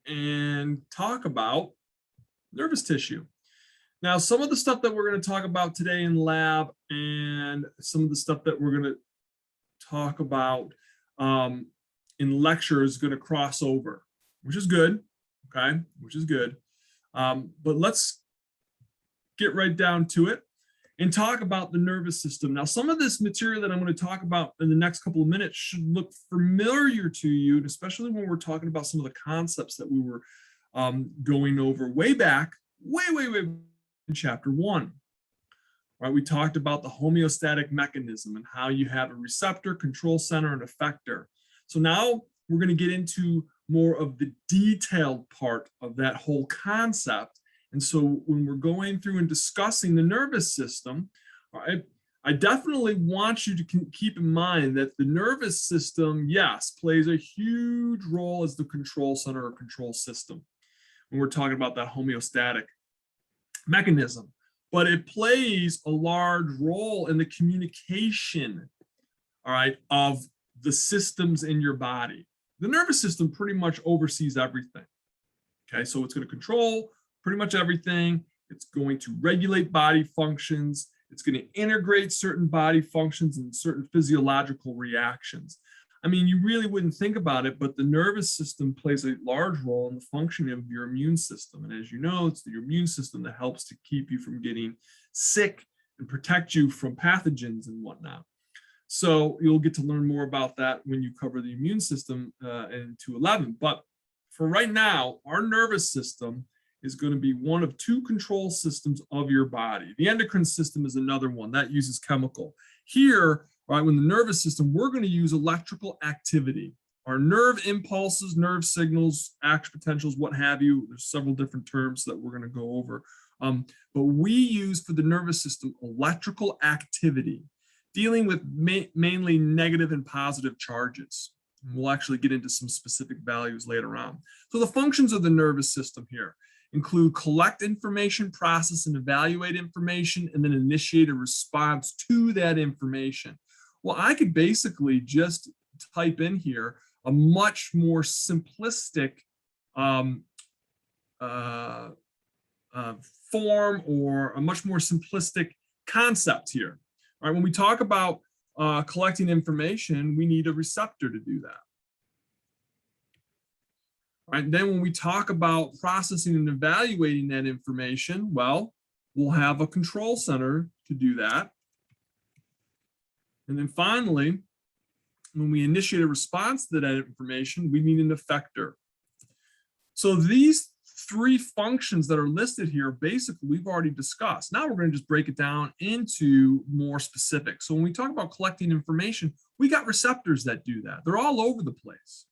and talk about nervous tissue. Now, some of the stuff that we're going to talk about today in lab and some of the stuff that we're going to talk about in lecture is going to cross over, which is good, okay, which is good. But let's get right down to it and talk about the nervous system. Now, some of this material that I'm going to talk about in the next couple of minutes should look familiar to you, especially when we're talking about some of the concepts that we were going over way back, way in chapter 1. Right, we talked about the homeostatic mechanism and how you have a receptor, control center, and effector. So now we're going to get into more of the detailed part of that whole concept. And so when we're going through and discussing the nervous system, I definitely want you to keep in mind that the nervous system, yes, plays a huge role as the control center or control system when we're talking about that homeostatic mechanism. But it plays a large role in the communication, all right, of the systems in your body. The nervous system pretty much oversees everything. Okay, so it's going to control pretty much everything. It's going to regulate body functions. It's going to integrate certain body functions and certain physiological reactions. I mean, you really wouldn't think about it, but the nervous system plays a large role in the functioning of your immune system. And as you know, it's your immune system that helps to keep you from getting sick and protect you from pathogens and whatnot. So you'll get to learn more about that when you cover the immune system in 211. But for right now, our nervous system is going to be one of two control systems of your body. The endocrine system is another one that uses chemical. Here, right, when the nervous system, we're going to use electrical activity. Our nerve impulses, nerve signals, action potentials, what have you. There's several different terms that we're going to go over. But we use for the nervous system electrical activity, dealing with mainly negative and positive charges. We'll actually get into some specific values later on. So the functions of the nervous system here include collect information, process and evaluate information, and then initiate a response to that information. Well, I could basically just type in here a much more simplistic form or a much more simplistic concept here. All right, when we talk about collecting information, we need a receptor to do that. All right, then when we talk about processing and evaluating that information, well, we'll have a control center to do that. And then finally, when we initiate a response to that information, we need an effector. So these three functions that are listed here, basically, we've already discussed. Now we're going to just break it down into more specific. So when we talk about collecting information, we got receptors that do that. They're all over the place.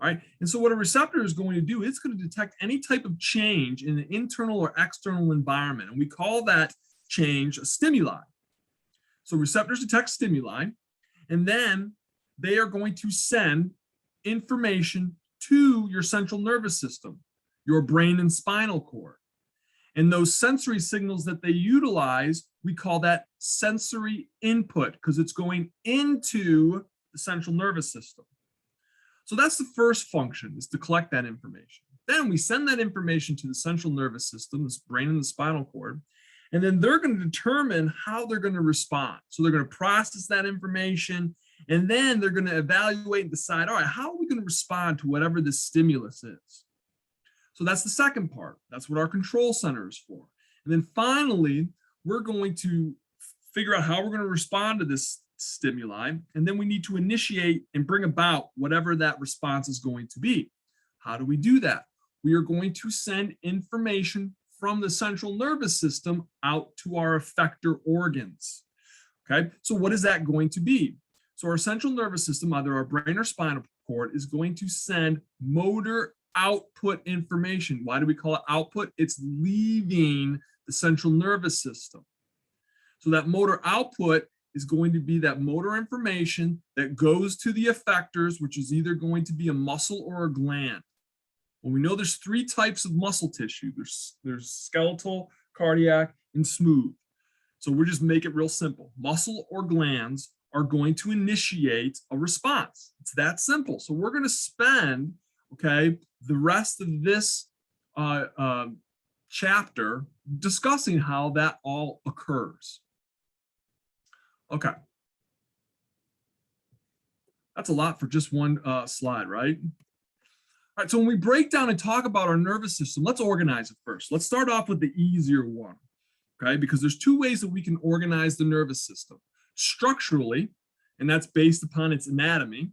All right. And so what a receptor is going to do, it's going to detect any type of change in the internal or external environment. And we call that change a stimuli. So receptors detect stimuli, and then they are going to send information to your central nervous system, your brain and spinal cord. And those sensory signals that they utilize, we call that sensory input because it's going into the central nervous system. So that's the first function, is to collect that information. Then we send that information to the central nervous system, this brain and the spinal cord, and then they're going to determine how they're going to respond. So they're going to process that information, and then they're going to evaluate and decide, all right, how are we going to respond to whatever this stimulus is? So that's the second part. That's what our control center is for. And then finally, we're going to figure out how we're going to respond to this stimuli, and then we need to initiate and bring about whatever that response is going to be. How do we do that? We are going to send information from the central nervous system out to our effector organs. Okay, so what is that going to be? So our central nervous system, either our brain or spinal cord, is going to send motor output information. Why do we call it output? It's leaving the central nervous system. So that motor output is going to be that motor information that goes to the effectors, which is either going to be a muscle or a gland. Well, we know there's three types of muscle tissue. There's skeletal, cardiac, and smooth. So we'll just make it real simple. Muscle or glands are going to initiate a response. It's that simple. So we're going to spend okay, the rest of this chapter discussing how that all occurs. Okay. That's a lot for just one slide, right? All right, so when we break down and talk about our nervous system, let's organize it first. Let's start off with the easier one, okay? Because there's two ways that we can organize the nervous system. Structurally, and that's based upon its anatomy,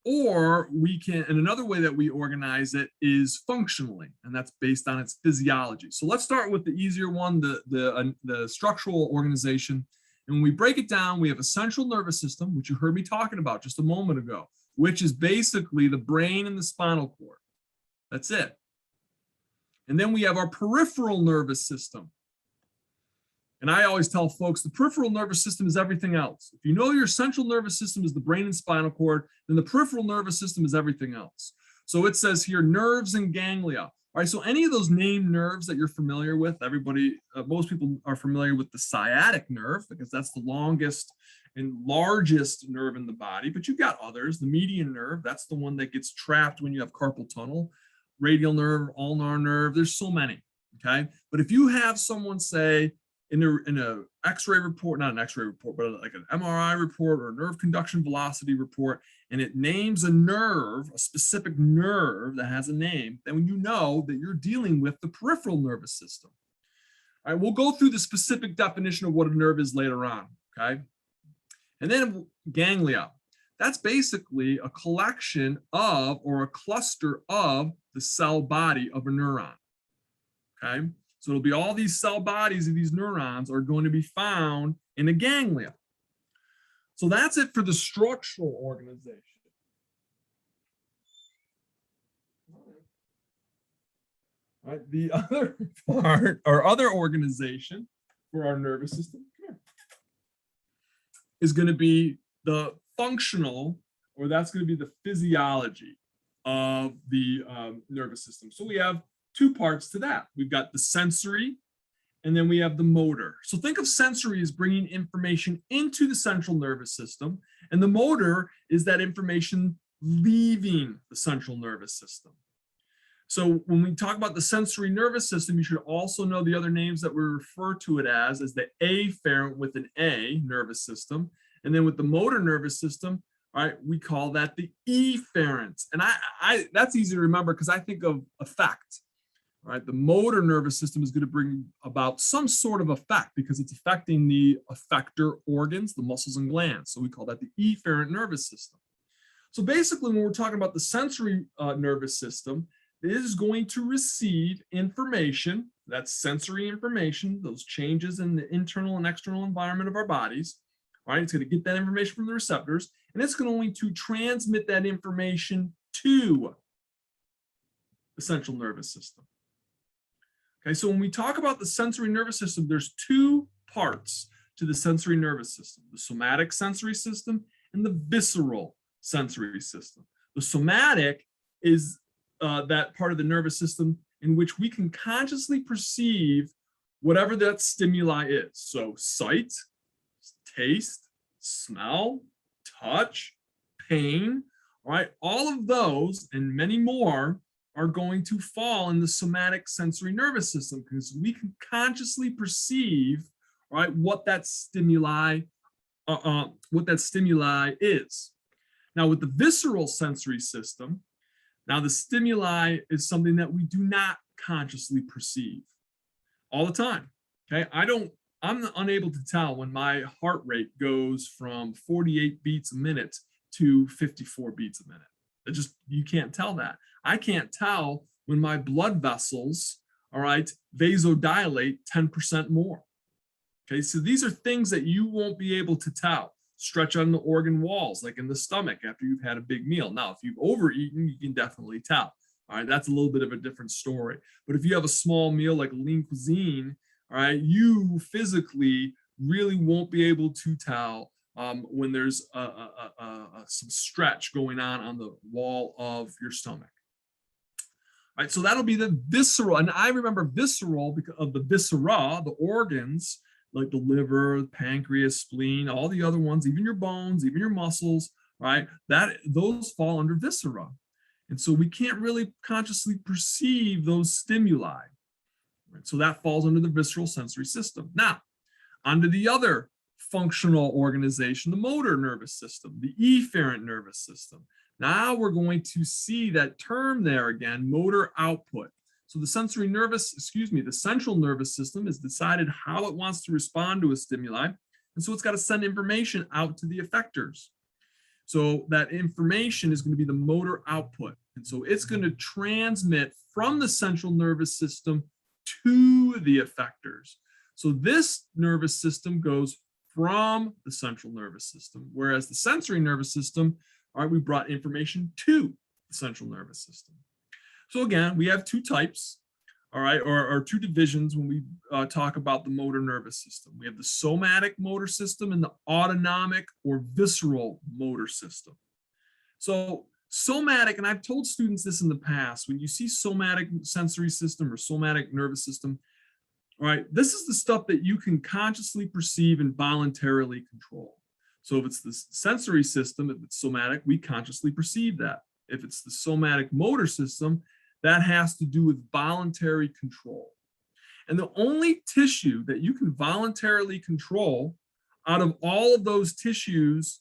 or we can, and another way that we organize it is functionally, and that's based on its physiology. So let's start with the easier one, the structural organization. And when we break it down, we have a central nervous system, which you heard me talking about just a moment ago, which is basically the brain and the spinal cord. That's it. And then we have our peripheral nervous system. And I always tell folks the peripheral nervous system is everything else. If you know your central nervous system is the brain and spinal cord, then the peripheral nervous system is everything else. So it says here nerves and ganglia. All right, so any of those named nerves that you're familiar with, everybody, most people are familiar with the sciatic nerve because that's the longest and largest nerve in the body, but you've got others. The median nerve, that's the one that gets trapped when you have carpal tunnel. Radial nerve, ulnar nerve, there's so many, okay? But if you have someone say, in a X-ray report, not an X-ray report, but like an MRI report or a nerve conduction velocity report, and it names a nerve, a specific nerve that has a name, then you know that you're dealing with the peripheral nervous system. All right, we'll go through the specific definition of what a nerve is later on, okay? And then ganglia. That's basically a collection of or a cluster of the cell body of a neuron, okay? So it'll be all these cell bodies of these neurons are going to be found in a ganglia. So that's it for the structural organization. All right, the other part or other organization for our nervous system is going to be the functional, or that's going to be the physiology of the nervous system. So we have two parts to that. We've got the sensory, and then we have the motor. So think of sensory as bringing information into the central nervous system, and the motor is that information leaving the central nervous system. So when we talk about the sensory nervous system, you should also know the other names that we refer to it as the afferent with an A nervous system. And then with the motor nervous system, all right, we call that the efferent. And I that's easy to remember because I think of effect. All right, the motor nervous system is going to bring about some sort of effect because it's affecting the effector organs, the muscles and glands. So we call that the efferent nervous system. So basically, when we're talking about the sensory nervous system, it is going to receive information, that's sensory information, those changes in the internal and external environment of our bodies. All right, it's going to get that information from the receptors, and it's going to transmit that information to the central nervous system. Okay, so when we talk about the sensory nervous system, there's two parts to the sensory nervous system, the somatic sensory system and the visceral sensory system. The somatic is that part of the nervous system in which we can consciously perceive whatever that stimuli is. So sight, taste, smell, touch, pain, all right, all of those and many more are going to fall in the somatic sensory nervous system because we can consciously perceive, right, what that stimuli is. Now with the visceral sensory system, now the stimuli is something that we do not consciously perceive all the time. Okay, I'm unable to tell when my heart rate goes from 48 beats a minute to 54 beats a minute. You can't tell that. I can't tell when my blood vessels, all right, vasodilate 10% more. Okay, so these are things that you won't be able to tell. Stretch on the organ walls, like in the stomach after you've had a big meal. Now, if you've overeaten, you can definitely tell. All right, that's a little bit of a different story. But if you have a small meal like lean cuisine, all right, you physically really won't be able to tell when there's some stretch going on the wall of your stomach. All right, so that'll be the visceral. And I remember visceral because of the viscera, the organs, like the liver, pancreas, spleen, all the other ones, even your bones, even your muscles, right? Those fall under viscera. And so we can't really consciously perceive those stimuli. Right? So that falls under the visceral sensory system. Now, onto the other functional organization, the motor nervous system, the efferent nervous system. Now we're going to see that term there again, motor output. So the the central nervous system has decided how it wants to respond to a stimuli. And so it's got to send information out to the effectors. So that information is going to be the motor output. And so it's going to transmit from the central nervous system to the effectors. So this nervous system goes from the central nervous system, whereas the sensory nervous system, all right, we brought information to the central nervous system. So again, we have two types, all right, or two divisions when we talk about the motor nervous system. We have the somatic motor system and the autonomic or visceral motor system. So somatic, and I've told students this in the past, when you see somatic sensory system or somatic nervous system, all right, this is the stuff that you can consciously perceive and voluntarily control. So if it's the sensory system, if it's somatic, we consciously perceive that. If it's the somatic motor system, that has to do with voluntary control. And the only tissue that you can voluntarily control out of all of those tissues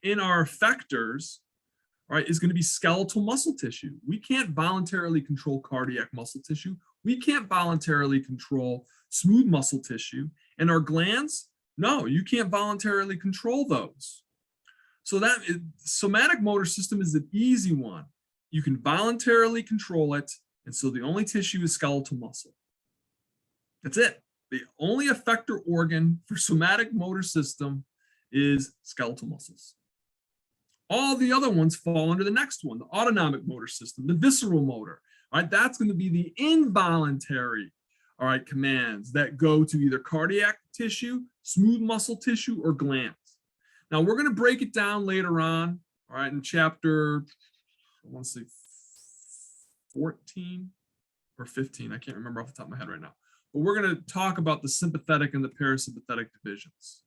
in our effectors, right, is going to be skeletal muscle tissue. We can't voluntarily control cardiac muscle tissue. We can't voluntarily control smooth muscle tissue. And our glands, no, you can't voluntarily control those. So that somatic motor system is an easy one. You can voluntarily control it. And so the only tissue is skeletal muscle. That's it. The only effector organ for somatic motor system is skeletal muscles. All the other ones fall under the next one, the autonomic motor system, the visceral motor. All right, that's going to be the involuntary, all right, commands that go to either cardiac tissue, smooth muscle tissue, or glands. Now we're going to break it down later on, all right, in chapter, I want to say 14 or 15. I can't remember off the top of my head right now. But we're going to talk about the sympathetic and the parasympathetic divisions.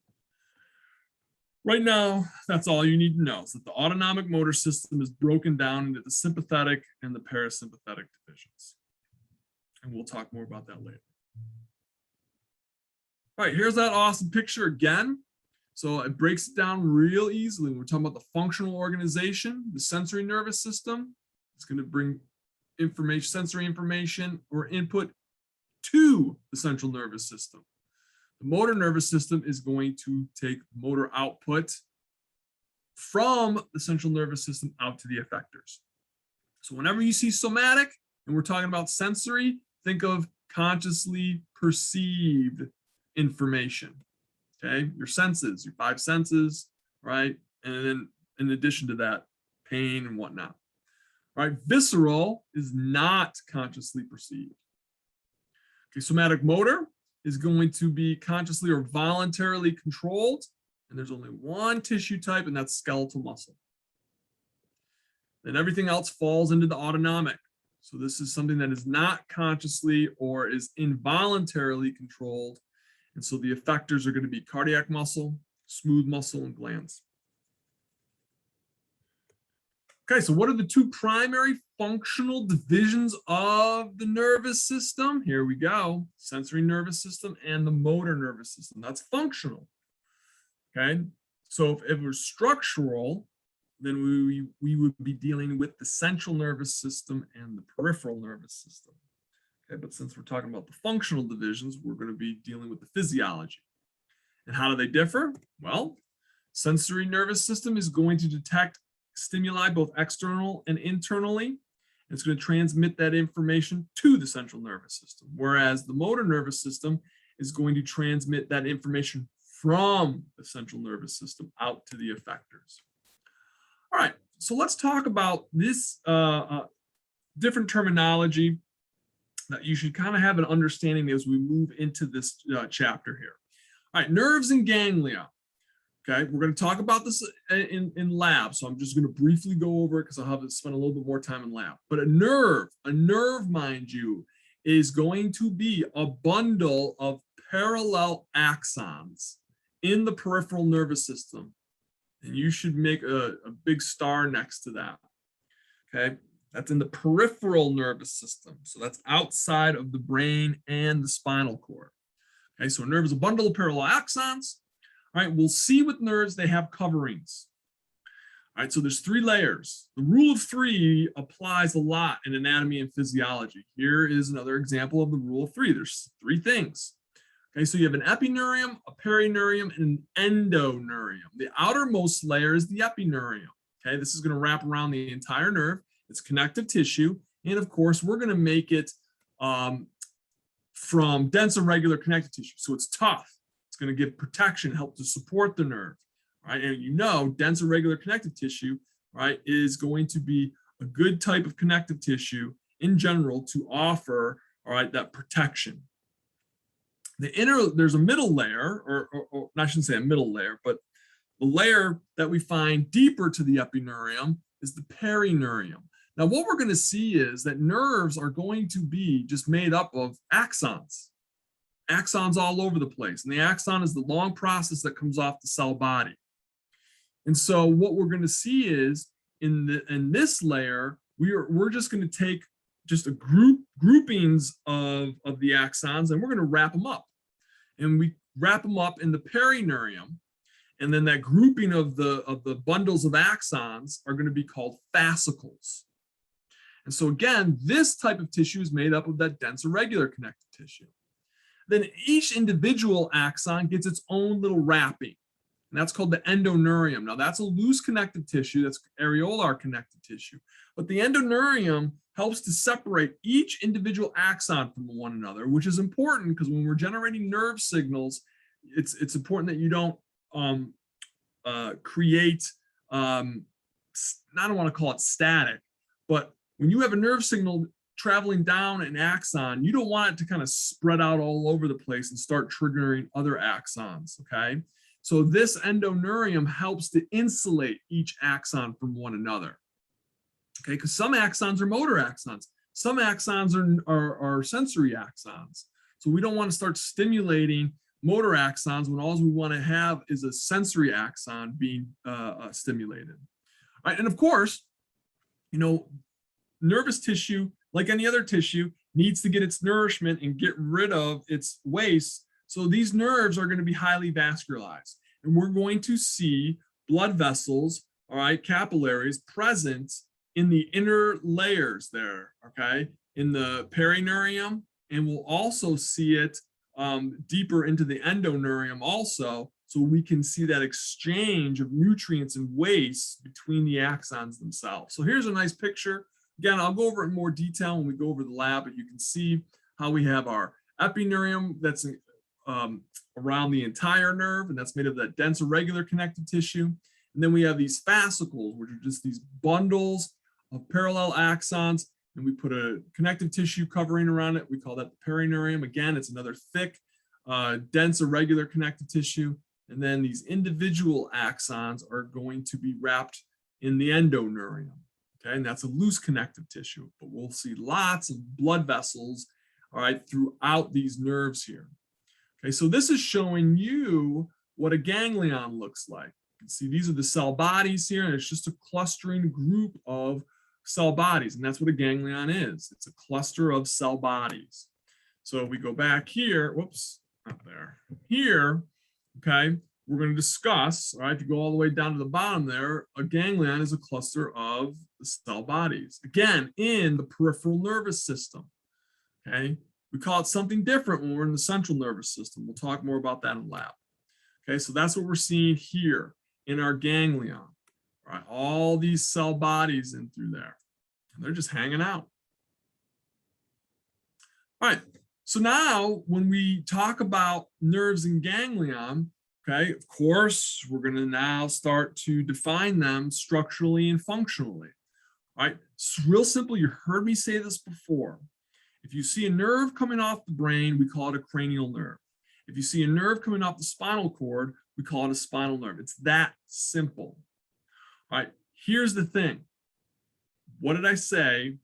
Right now, that's all you need to know, is that the autonomic motor system is broken down into the sympathetic and the parasympathetic divisions. And we'll talk more about that later. All right, here's that awesome picture again. So it breaks it down real easily. We're talking about the functional organization, the sensory nervous system. It's going to bring information, sensory information or input to the central nervous system. The motor nervous system is going to take motor output from the central nervous system out to the effectors. So whenever you see somatic and we're talking about sensory, think of consciously perceived information. Okay, your senses, your five senses, right? And then in addition to that, pain and whatnot. Right? Visceral is not consciously perceived. Okay, somatic motor is going to be consciously or voluntarily controlled. And there's only one tissue type, and that's skeletal muscle. Then everything else falls into the autonomic. So this is something that is not consciously or is involuntarily controlled. And so the effectors are going to be cardiac muscle, smooth muscle, and glands. Okay, so what are the two primary functional divisions of the nervous system? Here we go, sensory nervous system and the motor nervous system. That's functional, okay? So if it was structural, then we would be dealing with the central nervous system and the peripheral nervous system. Okay, but since we're talking about the functional divisions, we're going to be dealing with the physiology. And how do they differ? Well, sensory nervous system is going to detect stimuli both external and internally. It's going to transmit that information to the central nervous system, whereas the motor nervous system is going to transmit that information from the central nervous system out to the effectors. All right, so let's talk about this different terminology that you should kind of have an understanding as we move into this chapter here. All right, nerves and ganglia. Okay, we're going to talk about this in lab, so I'm just going to briefly go over it because I'll have to spend a little bit more time in lab. But a nerve, mind you, is going to be a bundle of parallel axons in the peripheral nervous system. And you should make a big star next to that. Okay, That's in the peripheral nervous system. So that's outside of the brain and the spinal cord. Okay, so a nerve is a bundle of parallel axons. All right, we'll see with nerves, they have coverings. All right, so there's 3 layers. The rule of 3 applies a lot in anatomy and physiology. Here is another example of the rule of 3. There's 3 things. Okay, so you have an epineurium, a perineurium, and an endoneurium. The outermost layer is the epineurium. Okay, this is going to wrap around the entire nerve. It's connective tissue. And of course, we're going to make it from dense irregular connective tissue. So it's tough. It's going to give protection, help to support the nerve. Right, and you know, dense irregular connective tissue, right, is going to be a good type of connective tissue in general to offer, all right, that protection. There's a middle layer, or I shouldn't say a middle layer, but the layer that we find deeper to the epineurium is the perineurium. Now, what we're going to see is that nerves are going to be just made up of axons. Axons all over the place. And the axon is the long process that comes off the cell body. And so what we're going to see is in this layer, we're just going to take just a groupings of the axons, and we're going to wrap them up. And we wrap them up in the perineurium. And then that grouping of the bundles of axons are going to be called fascicles. And so again, this type of tissue is made up of that dense irregular connective tissue. Then each individual axon gets its own little wrapping. And that's called the endoneurium. Now that's a loose connective tissue, that's areolar connective tissue. But the endoneurium helps to separate each individual axon from one another, which is important because when we're generating nerve signals, it's important that you don't create, I don't want to call it static, but when you have a nerve signal traveling down an axon, you don't want it to kind of spread out all over the place and start triggering other axons, okay? So this endoneurium helps to insulate each axon from one another, okay? Because some axons are motor axons. Some axons are sensory axons. So we don't want to start stimulating motor axons when all we want to have is a sensory axon being stimulated. All right, and of course, you know, nervous tissue, like any other tissue, needs to get its nourishment and get rid of its waste. So these nerves are going to be highly vascularized. And we're going to see blood vessels, all right, capillaries present in the inner layers there, okay, in the perineurium. And we'll also see it deeper into the endoneurium also, so we can see that exchange of nutrients and waste between the axons themselves. So here's a nice picture. Again, I'll go over it in more detail when we go over the lab, but you can see how we have our epineurium that's around the entire nerve, and that's made of that dense irregular connective tissue. And then we have these fascicles, which are just these bundles of parallel axons, and we put a connective tissue covering around it. We call that the perineurium. Again, it's another thick, dense irregular connective tissue. And then these individual axons are going to be wrapped in the endoneurium. Okay, and that's a loose connective tissue, but we'll see lots of blood vessels, all right, throughout these nerves here. Okay, so this is showing you what a ganglion looks like. You can see these are the cell bodies here, and it's just a clustering group of cell bodies, and that's what a ganglion is. It's a cluster of cell bodies. So if we go back here, whoops, not there, here, okay, we're going to discuss, all right, if you go all the way down to the bottom there, a ganglion is a cluster of the cell bodies. Again, in the peripheral nervous system, okay? We call it something different when we're in the central nervous system. We'll talk more about that in lab. Okay, so that's what we're seeing here in our ganglion, right? All these cell bodies in through there, and they're just hanging out. All right, so now when we talk about nerves and ganglion, okay, of course, we're going to now start to define them structurally and functionally. All right, it's real simple. You heard me say this before. If you see a nerve coming off the brain, we call it a cranial nerve. If you see a nerve coming off the spinal cord, we call it a spinal nerve. It's that simple. All right, here's the thing. What did I say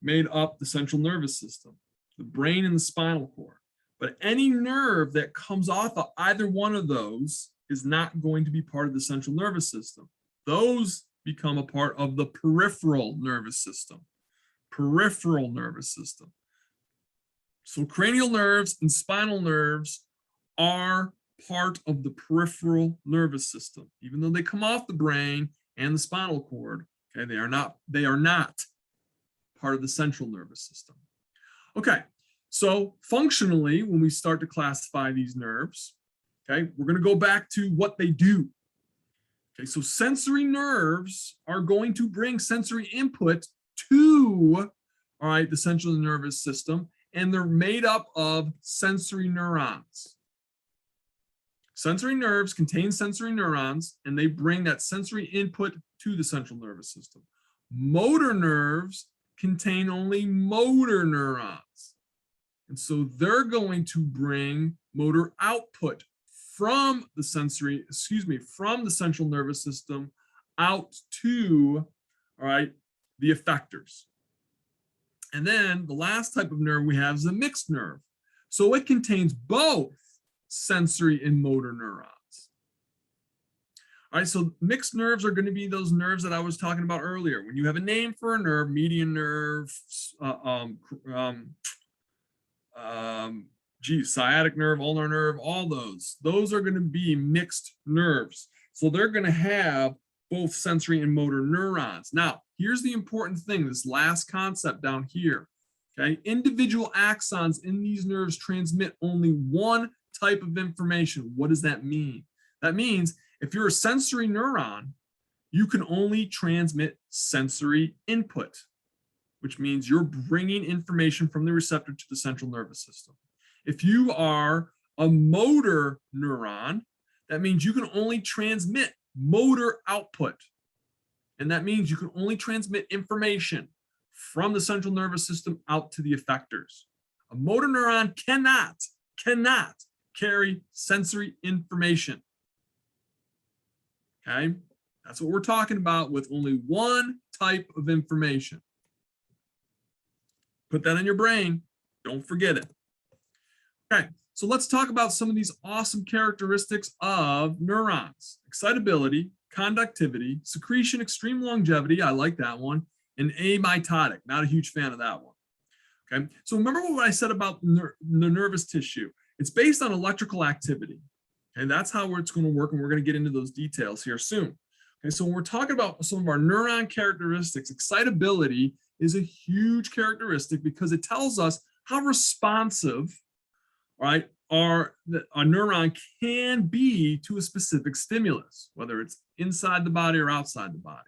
made up the central nervous system? The brain and the spinal cord. But any nerve that comes off of either one of those is not going to be part of the central nervous system. Those become a part of the peripheral nervous system. Peripheral nervous system. So cranial nerves and spinal nerves are part of the peripheral nervous system, even though they come off the brain and the spinal cord. Okay, they are not part of the central nervous system. Okay, so functionally, when we start to classify these nerves, okay, we're going to go back to what they do. Okay, so sensory nerves are going to bring sensory input to, all right, the central nervous system, and they're made up of sensory neurons. Sensory nerves contain sensory neurons, and they bring that sensory input to the central nervous system. Motor nerves contain only motor neurons. And so they're going to bring motor output from the from the central nervous system out to, all right, the effectors. And then the last type of nerve we have is a mixed nerve. So it contains both sensory and motor neurons. All right, so mixed nerves are going to be those nerves that I was talking about earlier. When you have a name for a nerve, median nerve, sciatic nerve, ulnar nerve, all those are going to be mixed nerves. So they're going to have both sensory and motor neurons. Now, here's the important thing, this last concept down here. Okay, individual axons in these nerves transmit only one type of information. What does that mean? That means if you're a sensory neuron, you can only transmit sensory input, which means you're bringing information from the receptor to the central nervous system. If you are a motor neuron, that means you can only transmit motor output. And that means you can only transmit information from the central nervous system out to the effectors. A motor neuron cannot carry sensory information. Okay, that's what we're talking about with only one type of information. Put that in your brain. Don't forget it. Okay, so let's talk about some of these awesome characteristics of neurons. Excitability, conductivity, secretion, extreme longevity, I like that one, and amitotic, not a huge fan of that one. Okay, so remember what I said about the nervous tissue. It's based on electrical activity. Okay, that's how it's going to work, and we're going to get into those details here soon. Okay, so when we're talking about some of our neuron characteristics, excitability is a huge characteristic because it tells us how responsive, right, a neuron can be to a specific stimulus, whether it's inside the body or outside the body.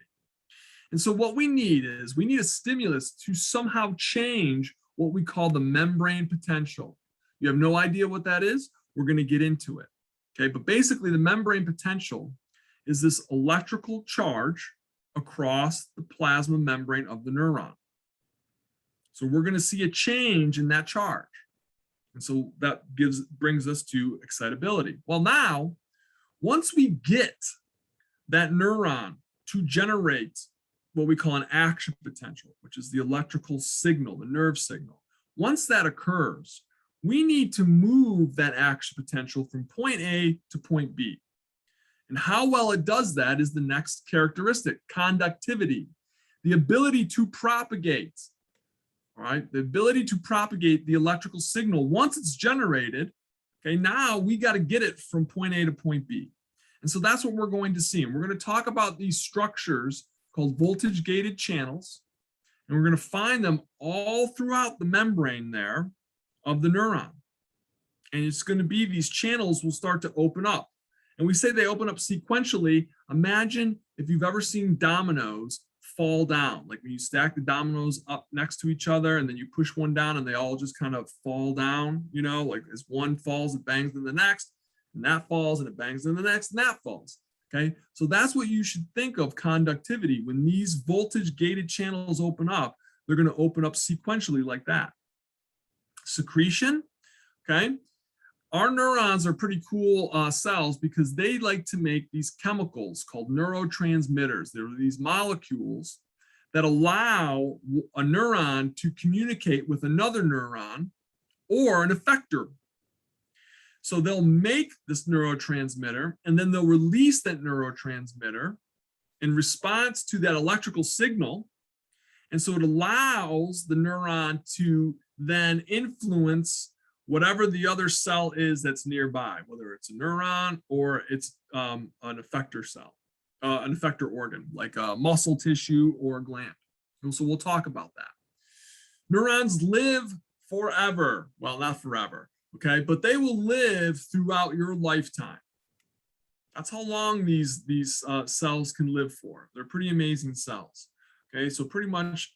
And so what we need a stimulus to somehow change what we call the membrane potential. You have no idea what that is? We're going to get into it. Okay, but basically the membrane potential is this electrical charge across the plasma membrane of the neuron. So we're going to see a change in that charge. And so that brings us to excitability. Well, now, once we get that neuron to generate what we call an action potential, which is the electrical signal, the nerve signal, once that occurs, we need to move that action potential from point A to point B. And how well it does that is the next characteristic, conductivity, the ability to propagate. All right, the ability to propagate the electrical signal once it's generated. Okay, now we got to get it from point A to point B. And so that's what we're going to see. And we're going to talk about these structures called voltage-gated channels. And we're going to find them all throughout the membrane there of the neuron. And it's going to be these channels will start to open up. And we say they open up sequentially. Imagine if you've ever seen dominoes fall down, like when you stack the dominoes up next to each other and then you push one down and they all just kind of fall down, you know, like as one falls, it bangs in the next, and that falls and it bangs in the next, and that falls. Okay, so that's what you should think of conductivity. When these voltage gated channels open up, they're going to open up sequentially like that. Secretion, okay. Our neurons are pretty cool cells because they like to make these chemicals called neurotransmitters. They're these molecules that allow a neuron to communicate with another neuron or an effector. So they'll make this neurotransmitter and then they'll release that neurotransmitter, in response to that electrical signal. And so it allows the neuron to then influence whatever the other cell is that's nearby, whether it's a neuron or it's an effector cell, an effector organ, like a muscle tissue or a gland. And so we'll talk about that. Neurons live forever. Well, not forever, okay? But they will live throughout your lifetime. That's how long these cells can live for. They're pretty amazing cells, okay? So pretty much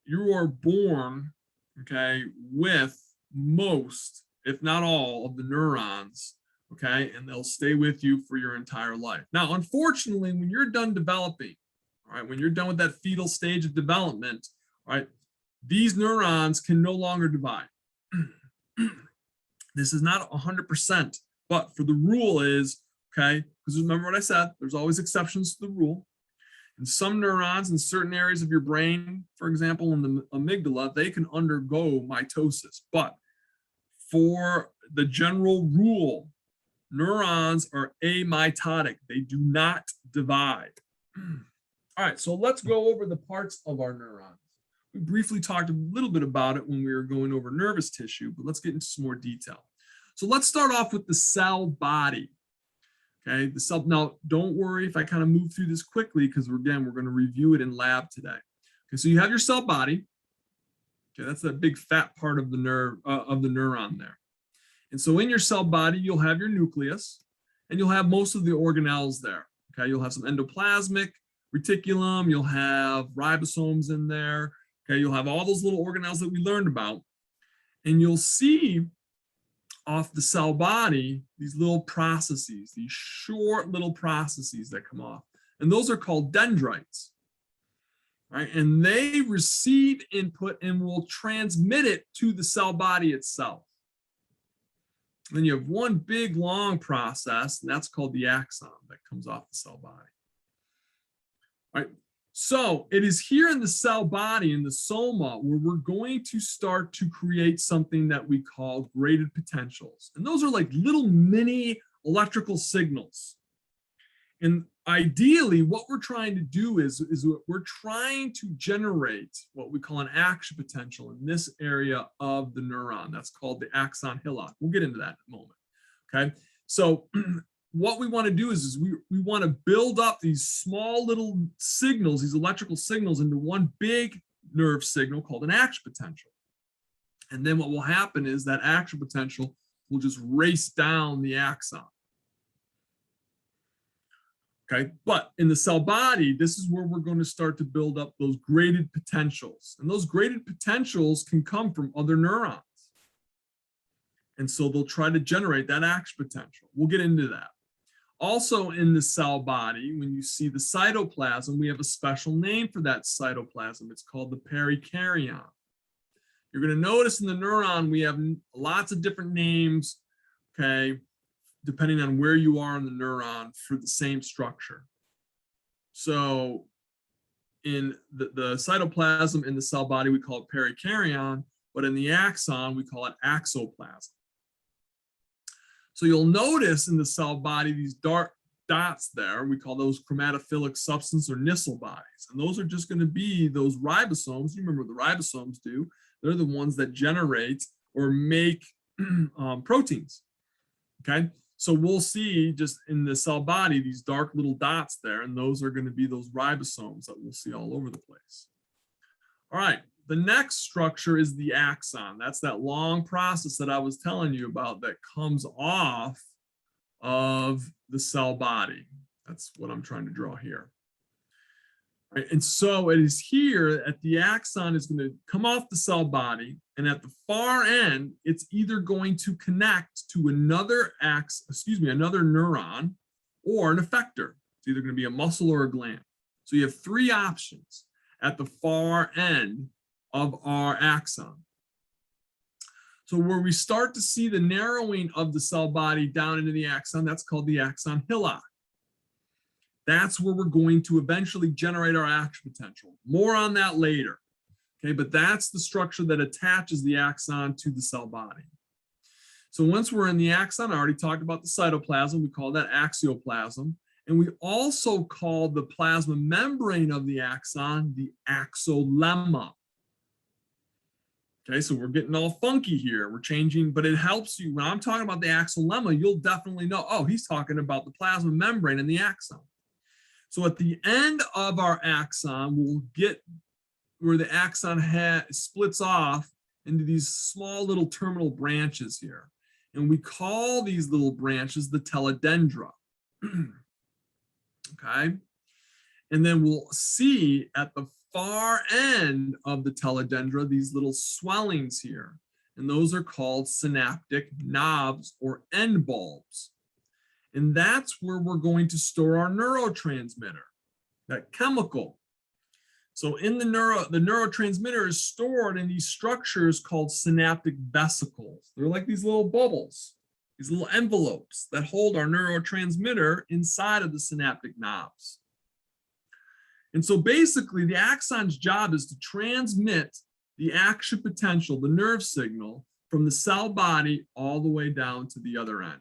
you are born, okay, with most, if not all, of the neurons, okay? And they'll stay with you for your entire life. Now, unfortunately, when you're done developing, all right, when you're done with that fetal stage of development, all right, these neurons can no longer divide. This is not 100%, but for the rule is, okay, because remember what I said, there's always exceptions to the rule. And some neurons in certain areas of your brain, for example, in the amygdala, they can undergo mitosis. But for the general rule, neurons are amitotic. They do not divide. All right, so let's go over the parts of our neurons. We briefly talked a little bit about it when we were going over nervous tissue, but let's get into some more detail. So let's start off with the cell body. Okay, the cell. Now, don't worry if I kind of move through this quickly, because we're going to review it in lab today. Okay, so you have your cell body. Okay, that's that big fat part of the nerve of the neuron there. And so in your cell body, you'll have your nucleus, and you'll have most of the organelles there. Okay, you'll have some endoplasmic reticulum. You'll have ribosomes in there. Okay, you'll have all those little organelles that we learned about, and you'll see off the cell body these little processes, these short little processes that come off, and those are called dendrites, right? And they receive input and will transmit it to the cell body itself. Then you have one big long process, and that's called the axon that comes off the cell body. All right. So it is here in the cell body, in the soma, where we're going to start to create something that we call graded potentials. And those are like little mini electrical signals. And ideally, what we're trying to do is we're trying to generate what we call an action potential in this area of the neuron. That's called the axon hillock. We'll get into that in a moment. Okay. So what we want to do is we want to build up these small little signals, these electrical signals, into one big nerve signal called an action potential. And then what will happen is that action potential will just race down the axon. Okay, but in the cell body, this is where we're going to start to build up those graded potentials. And those graded potentials can come from other neurons. And so they'll try to generate that action potential. We'll get into that. Also in the cell body, when you see the cytoplasm, we have a special name for that cytoplasm. It's called the perikaryon. You're going to notice in the neuron, we have lots of different names, okay, depending on where you are in the neuron for the same structure. So in the cytoplasm in the cell body, we call it perikaryon, but in the axon, we call it axoplasm. So you'll notice in the cell body, these dark dots there, we call those chromatophilic substance or Nissl bodies. And those are just going to be those ribosomes. You remember what the ribosomes do. They're the ones that generate or make proteins. Okay. So we'll see just in the cell body, these dark little dots there, and those are going to be those ribosomes that we'll see all over the place. All right. The next structure is the axon. That's that long process that I was telling you about that comes off of the cell body. That's what I'm trying to draw here. Right, and so it is here at the axon is going to come off the cell body, and at the far end, it's either going to connect to another another neuron or an effector. It's either going to be a muscle or a gland. So you have three options at the far end of our axon. So where we start to see the narrowing of the cell body down into the axon, that's called the axon hillock. That's where we're going to eventually generate our action potential. More on that later. Okay, but that's the structure that attaches the axon to the cell body. So once we're in the axon, I already talked about the cytoplasm, we call that axioplasm. And we also call the plasma membrane of the axon the axolemma. Okay, so we're getting all funky here. We're changing, but it helps you. When I'm talking about the axolemma, you'll definitely know, oh, he's talking about the plasma membrane and the axon. So at the end of our axon, we'll get where the axon splits off into these small little terminal branches here. And we call these little branches the teledendra. Okay. And then we'll see at the far end of the teledendra these little swellings here. And those are called synaptic knobs or end bulbs. And that's where we're going to store our neurotransmitter, that chemical. So in the neurotransmitter is stored in these structures called synaptic vesicles. They're like these little bubbles, these little envelopes that hold our neurotransmitter inside of the synaptic knobs. And so basically the axon's job is to transmit the action potential, the nerve signal, from the cell body all the way down to the other end.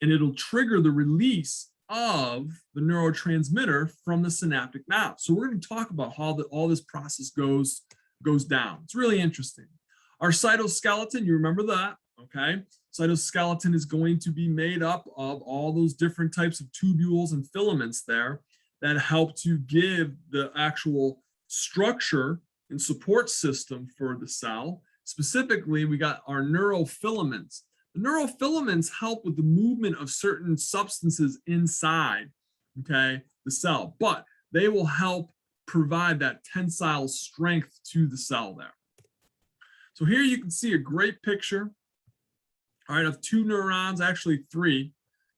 And it'll trigger the release of the neurotransmitter from the synaptic knob. So we're going to talk about how all this process goes down. It's really interesting. Our cytoskeleton, you remember that, okay? Cytoskeleton is going to be made up of all those different types of tubules and filaments there that help to give the actual structure and support system for the cell. Specifically, we got our neurofilaments. The neurofilaments help with the movement of certain substances inside, okay, the cell, but they will help provide that tensile strength to the cell there. So here you can see a great picture, all right, of two neurons, actually three.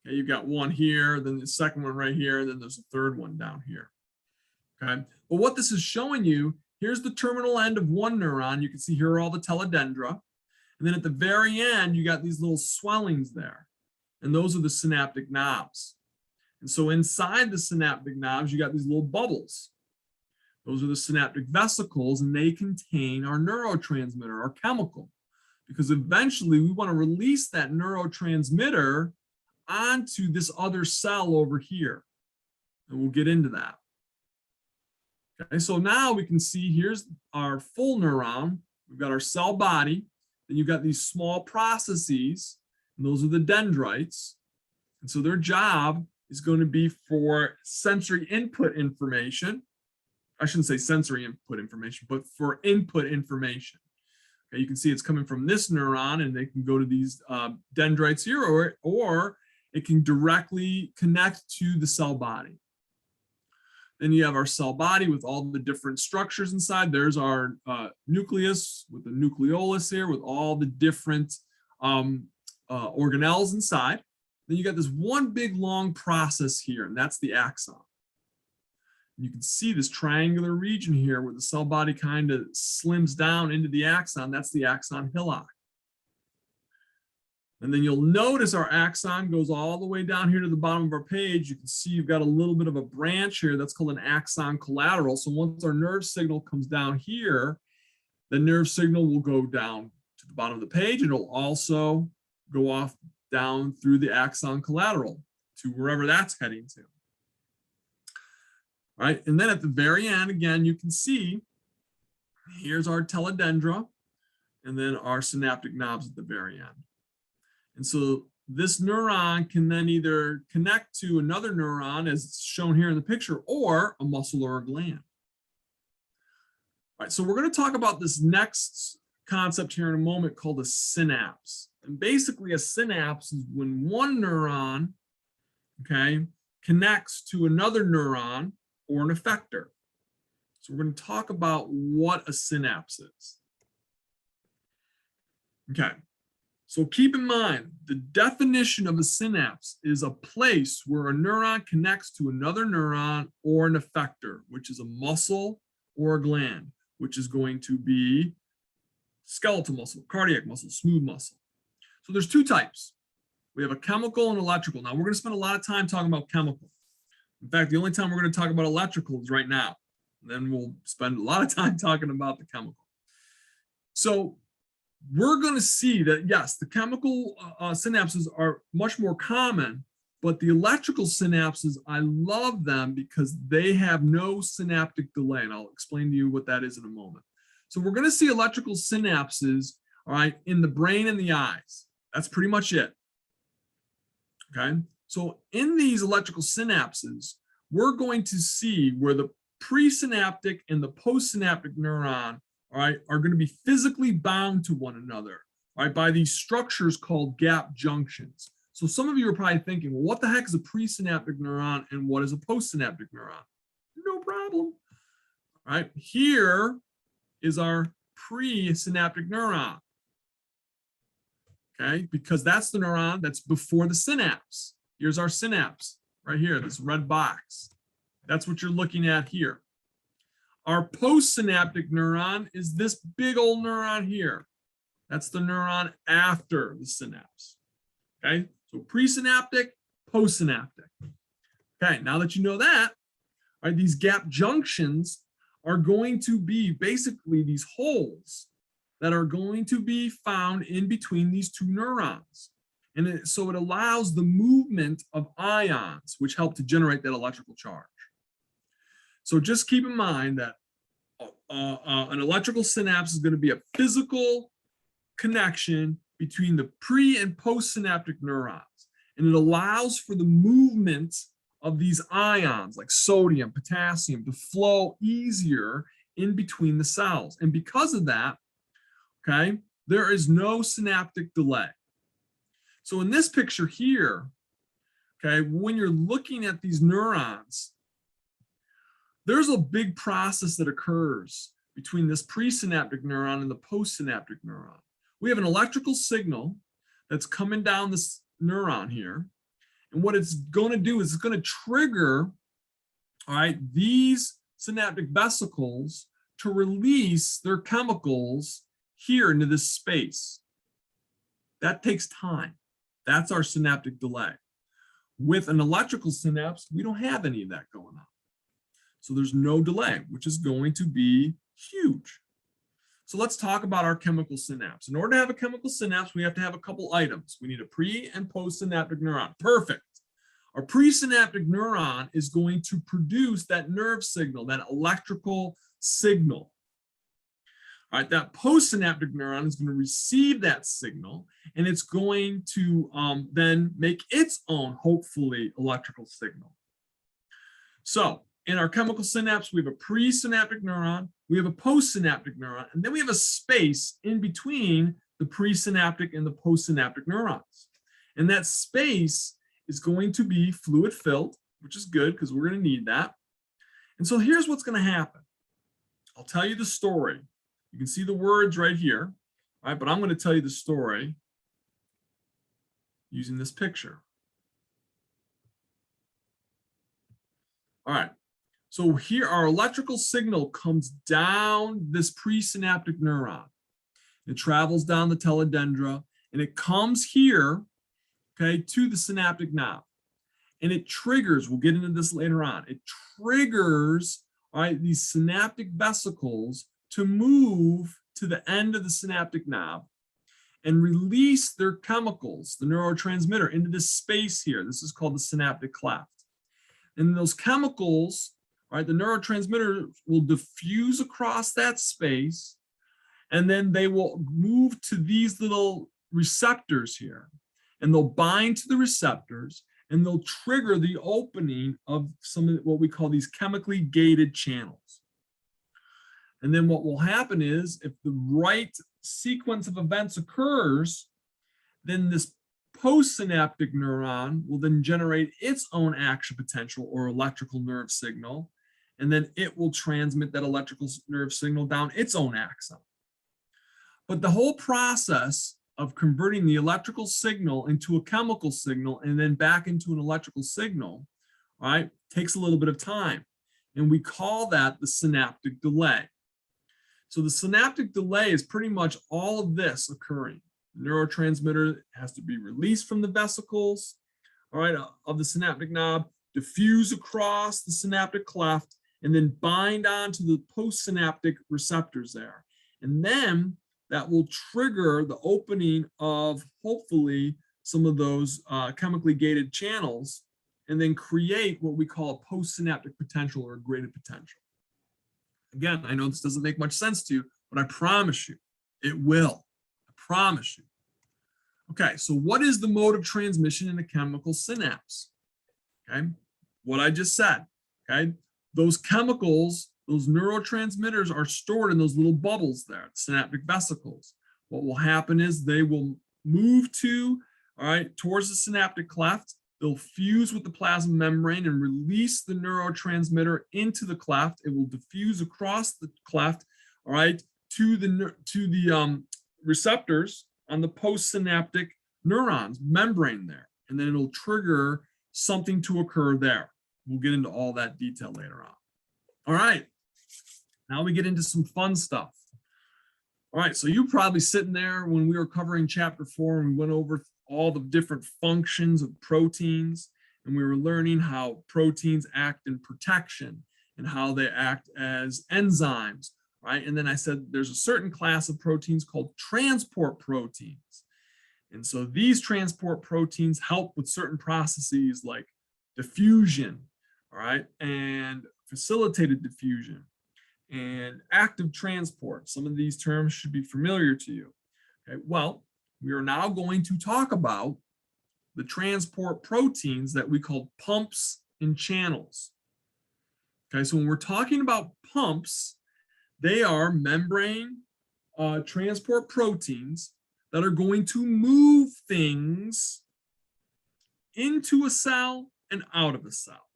Okay, you've got one here, then the second one right here, and then there's a third one down here. Okay, but what this is showing you, here's the terminal end of one neuron. You can see here are all the teledendra. And then at the very end, you got these little swellings there. And those are the synaptic knobs. And so inside the synaptic knobs, you got these little bubbles. Those are the synaptic vesicles, and they contain our neurotransmitter, our chemical. Because eventually we want to release that neurotransmitter onto this other cell over here. And we'll get into that. Okay, so now we can see here's our full neuron. We've got our cell body. Then you've got these small processes, and those are the dendrites. And so their job is going to be for sensory input information. I shouldn't say sensory input information, but for input information. Okay, you can see it's coming from this neuron, and they can go to these dendrites here, or it can directly connect to the cell body. Then you have our cell body with all the different structures inside. There's our nucleus with the nucleolus here with all the different organelles inside. Then you got this one big long process here, and that's the axon. You can see this triangular region here where the cell body kind of slims down into the axon. That's the axon hillock. And then you'll notice our axon goes all the way down here to the bottom of our page. You can see you've got a little bit of a branch here that's called an axon collateral. So once our nerve signal comes down here, the nerve signal will go down to the bottom of the page, and it'll also go off down through the axon collateral to wherever that's heading to. All right, and then at the very end, again, you can see here's our teledendra, and then our synaptic knobs at the very end. And so this neuron can then either connect to another neuron, as shown here in the picture, or a muscle or a gland. All right, so we're going to talk about this next concept here in a moment called a synapse. And basically a synapse is when one neuron, okay, connects to another neuron or an effector. So we're going to talk about what a synapse is. Okay. So keep in mind, the definition of a synapse is a place where a neuron connects to another neuron or an effector, which is a muscle or a gland, which is going to be skeletal muscle, cardiac muscle, smooth muscle. So there's two types. We have a chemical and electrical. Now we're going to spend a lot of time talking about chemical. In fact, the only time we're going to talk about electrical is right now. And then we'll spend a lot of time talking about the chemical. So we're going to see that, yes, the chemical synapses are much more common, But the electrical synapses, I love them because they have no synaptic delay. And I'll explain to you what that is in a moment. So we're going to see electrical synapses, all right, in the brain and the eyes. That's pretty much it. Okay. So in these electrical synapses, we're going to see where the presynaptic and the postsynaptic neuron, all right, are going to be physically bound to one another, all right, by these structures called gap junctions. So some of you are probably thinking, well, what the heck is a presynaptic neuron and what is a postsynaptic neuron? No problem. All right, here is our presynaptic neuron. Okay, because that's the neuron that's before the synapse. Here's our synapse right here, this red box. That's what you're looking at here. Our postsynaptic neuron is this big old neuron here. That's the neuron after the synapse. Okay, so presynaptic, postsynaptic. Okay, now that you know that, all right, these gap junctions are going to be basically these holes that are going to be found in between these two neurons. And so it allows the movement of ions, which help to generate that electrical charge. So just keep in mind that an electrical synapse is going to be a physical connection between the pre and postsynaptic neurons. And it allows for the movement of these ions like sodium, potassium to flow easier in between the cells. And because of that, okay, there is no synaptic delay. So in this picture here, okay, when you're looking at these neurons, there's a big process that occurs between this presynaptic neuron and the postsynaptic neuron. We have an electrical signal that's coming down this neuron here. And what it's going to do is it's going to trigger, all right, these synaptic vesicles to release their chemicals here into this space. That takes time. That's our synaptic delay. With an electrical synapse, we don't have any of that going on. So there's no delay, which is going to be huge. So let's talk about our chemical synapse. In order to have a chemical synapse, we have to have a couple items. We need a pre and postsynaptic neuron. Perfect. Our presynaptic neuron is going to produce that nerve signal, that electrical signal. All right, that postsynaptic neuron is going to receive that signal, and it's going to then make its own, hopefully, electrical signal. So in our chemical synapse, we have a presynaptic neuron, we have a postsynaptic neuron, and then we have a space in between the presynaptic and the postsynaptic neurons. And that space is going to be fluid filled, which is good because we're going to need that. And so here's what's going to happen. I'll tell you the story. You can see the words right here, all right, but I'm going to tell you the story using this picture. All right, so here our electrical signal comes down this presynaptic neuron. It travels down the teledendra and it comes here, okay, to the synaptic knob. And it triggers, we'll get into this later on, it triggers, all right, these synaptic vesicles to move to the end of the synaptic knob and release their chemicals, the neurotransmitter, into this space here. This is called the synaptic cleft. And those chemicals, right, the neurotransmitter will diffuse across that space, and then they will move to these little receptors here, and they'll bind to the receptors, and they'll trigger the opening of some of what we call these chemically gated channels. And then what will happen is, if the right sequence of events occurs, then this postsynaptic neuron will then generate its own action potential or electrical nerve signal, and then it will transmit that electrical nerve signal down its own axon. But the whole process of converting the electrical signal into a chemical signal and then back into an electrical signal, right, takes a little bit of time. And we call that the synaptic delay. So the synaptic delay is pretty much all of this occurring. The neurotransmitter has to be released from the vesicles, all right, of the synaptic knob, diffuse across the synaptic cleft, and then bind onto the postsynaptic receptors there. And then that will trigger the opening of, hopefully, some of those chemically gated channels and then create what we call a postsynaptic potential or a graded potential. Again, I know this doesn't make much sense to you, but I promise you it will. I promise you. Okay, so what is the mode of transmission in a chemical synapse? Okay, what I just said. Okay, those chemicals, those neurotransmitters are stored in those little bubbles there, synaptic vesicles. What will happen is they will move towards the synaptic cleft. They'll fuse with the plasma membrane and release the neurotransmitter into the cleft. It will diffuse across the cleft, to the receptors on the postsynaptic neurons membrane there, and then it'll trigger something to occur there. We'll get into all that detail later on. All right, now we get into some fun stuff. All right, so you're probably sitting there when we were covering chapter 4 and we went over all the different functions of proteins, and we were learning how proteins act in protection and how they act as enzymes, right? And then I said there's a certain class of proteins called transport proteins. And so these transport proteins help with certain processes like diffusion, all right, and facilitated diffusion and active transport. Some of these terms should be familiar to you. Okay, well, we are now going to talk about the transport proteins that we call pumps and channels. Okay, so when we're talking about pumps, they are membrane transport proteins that are going to move things into a cell and out of a cell.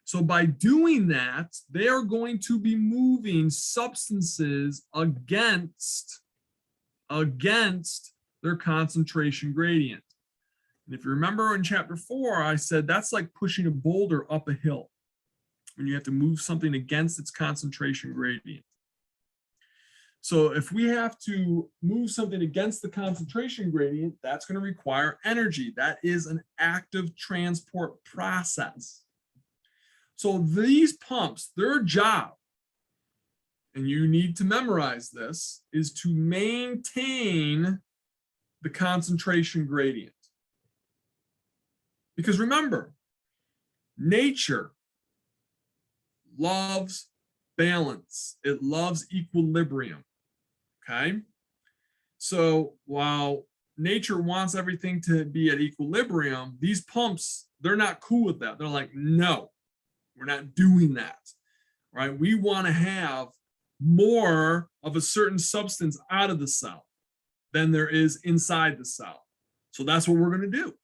So by doing that, they are going to be moving substances against their concentration gradient. And if you remember in chapter 4, I said that's like pushing a boulder up a hill when you have to move something against its concentration gradient. So if we have to move something against the concentration gradient, that's going to require energy. That is an active transport process. So these pumps, their job, and you need to memorize this, is to maintain the concentration gradient. Because remember, nature loves balance. It loves equilibrium. Okay? So while nature wants everything to be at equilibrium, these pumps, they're not cool with that. They're like, no, we're not doing that. Right? We want to have more of a certain substance out of the cell than there is inside the cell. So that's what we're going to do.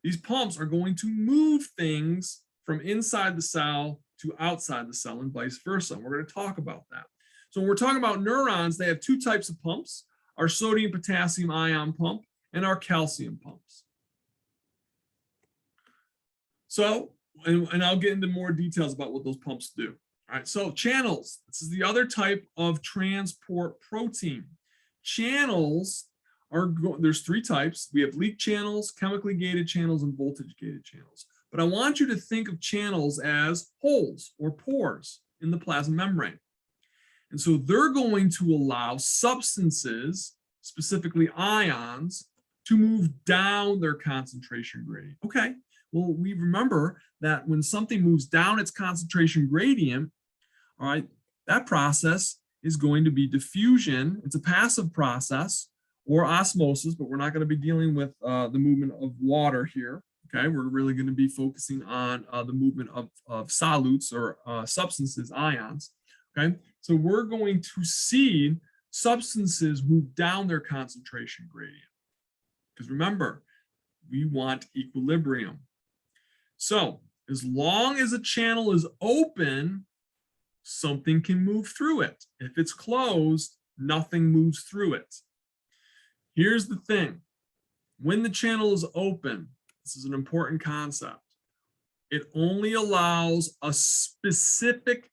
These pumps are going to move things from inside the cell to outside the cell and vice versa. And we're going to talk about that. So when we're talking about neurons, they have two types of pumps, our sodium potassium ion pump and our calcium pumps. So, and I'll get into more details about what those pumps do. All right, so channels, this is the other type of transport protein. Channels there's three types. We have leak channels, chemically gated channels, and voltage gated channels. But I want you to think of channels as holes or pores in the plasma membrane. And so they're going to allow substances, specifically ions, to move down their concentration gradient. Okay, well, we remember that when something moves down its concentration gradient, all right, that process is going to be diffusion. It's a passive process, or osmosis, but we're not going to be dealing with the movement of water here. Okay, we're really going to be focusing on the movement of solutes or substances, ions. Okay, so we're going to see substances move down their concentration gradient. Because remember, we want equilibrium. So as long as a channel is open, something can move through it. If it's closed, nothing moves through it. Here's the thing. When the channel is open, this is an important concept. It only allows a specific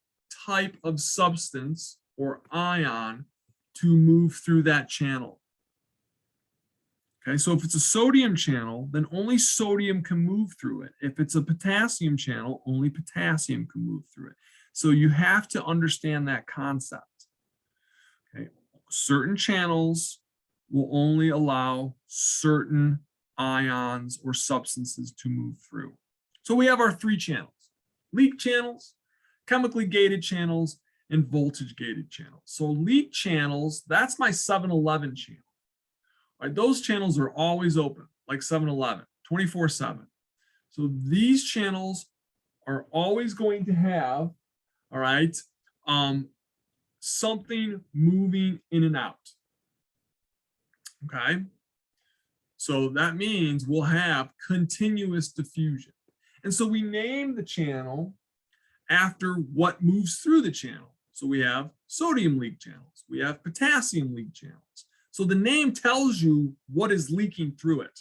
type of substance or ion to move through that channel. Okay, so if it's a sodium channel, then only sodium can move through it. If it's a potassium channel, only potassium can move through it. So you have to understand that concept. Okay, certain channels will only allow certain ions or substances to move through. So we have our three channels: leak channels, chemically gated channels, and voltage gated channels. So leak channels, that's my 7-Eleven channel. Right, those channels are always open, like 7-Eleven, 24/7. So these channels are always going to have, all right, something moving in and out. Okay. So that means we'll have continuous diffusion. And so we name the channel after what moves through the channel. So we have sodium leak channels, we have potassium leak channels. So the name tells you what is leaking through it.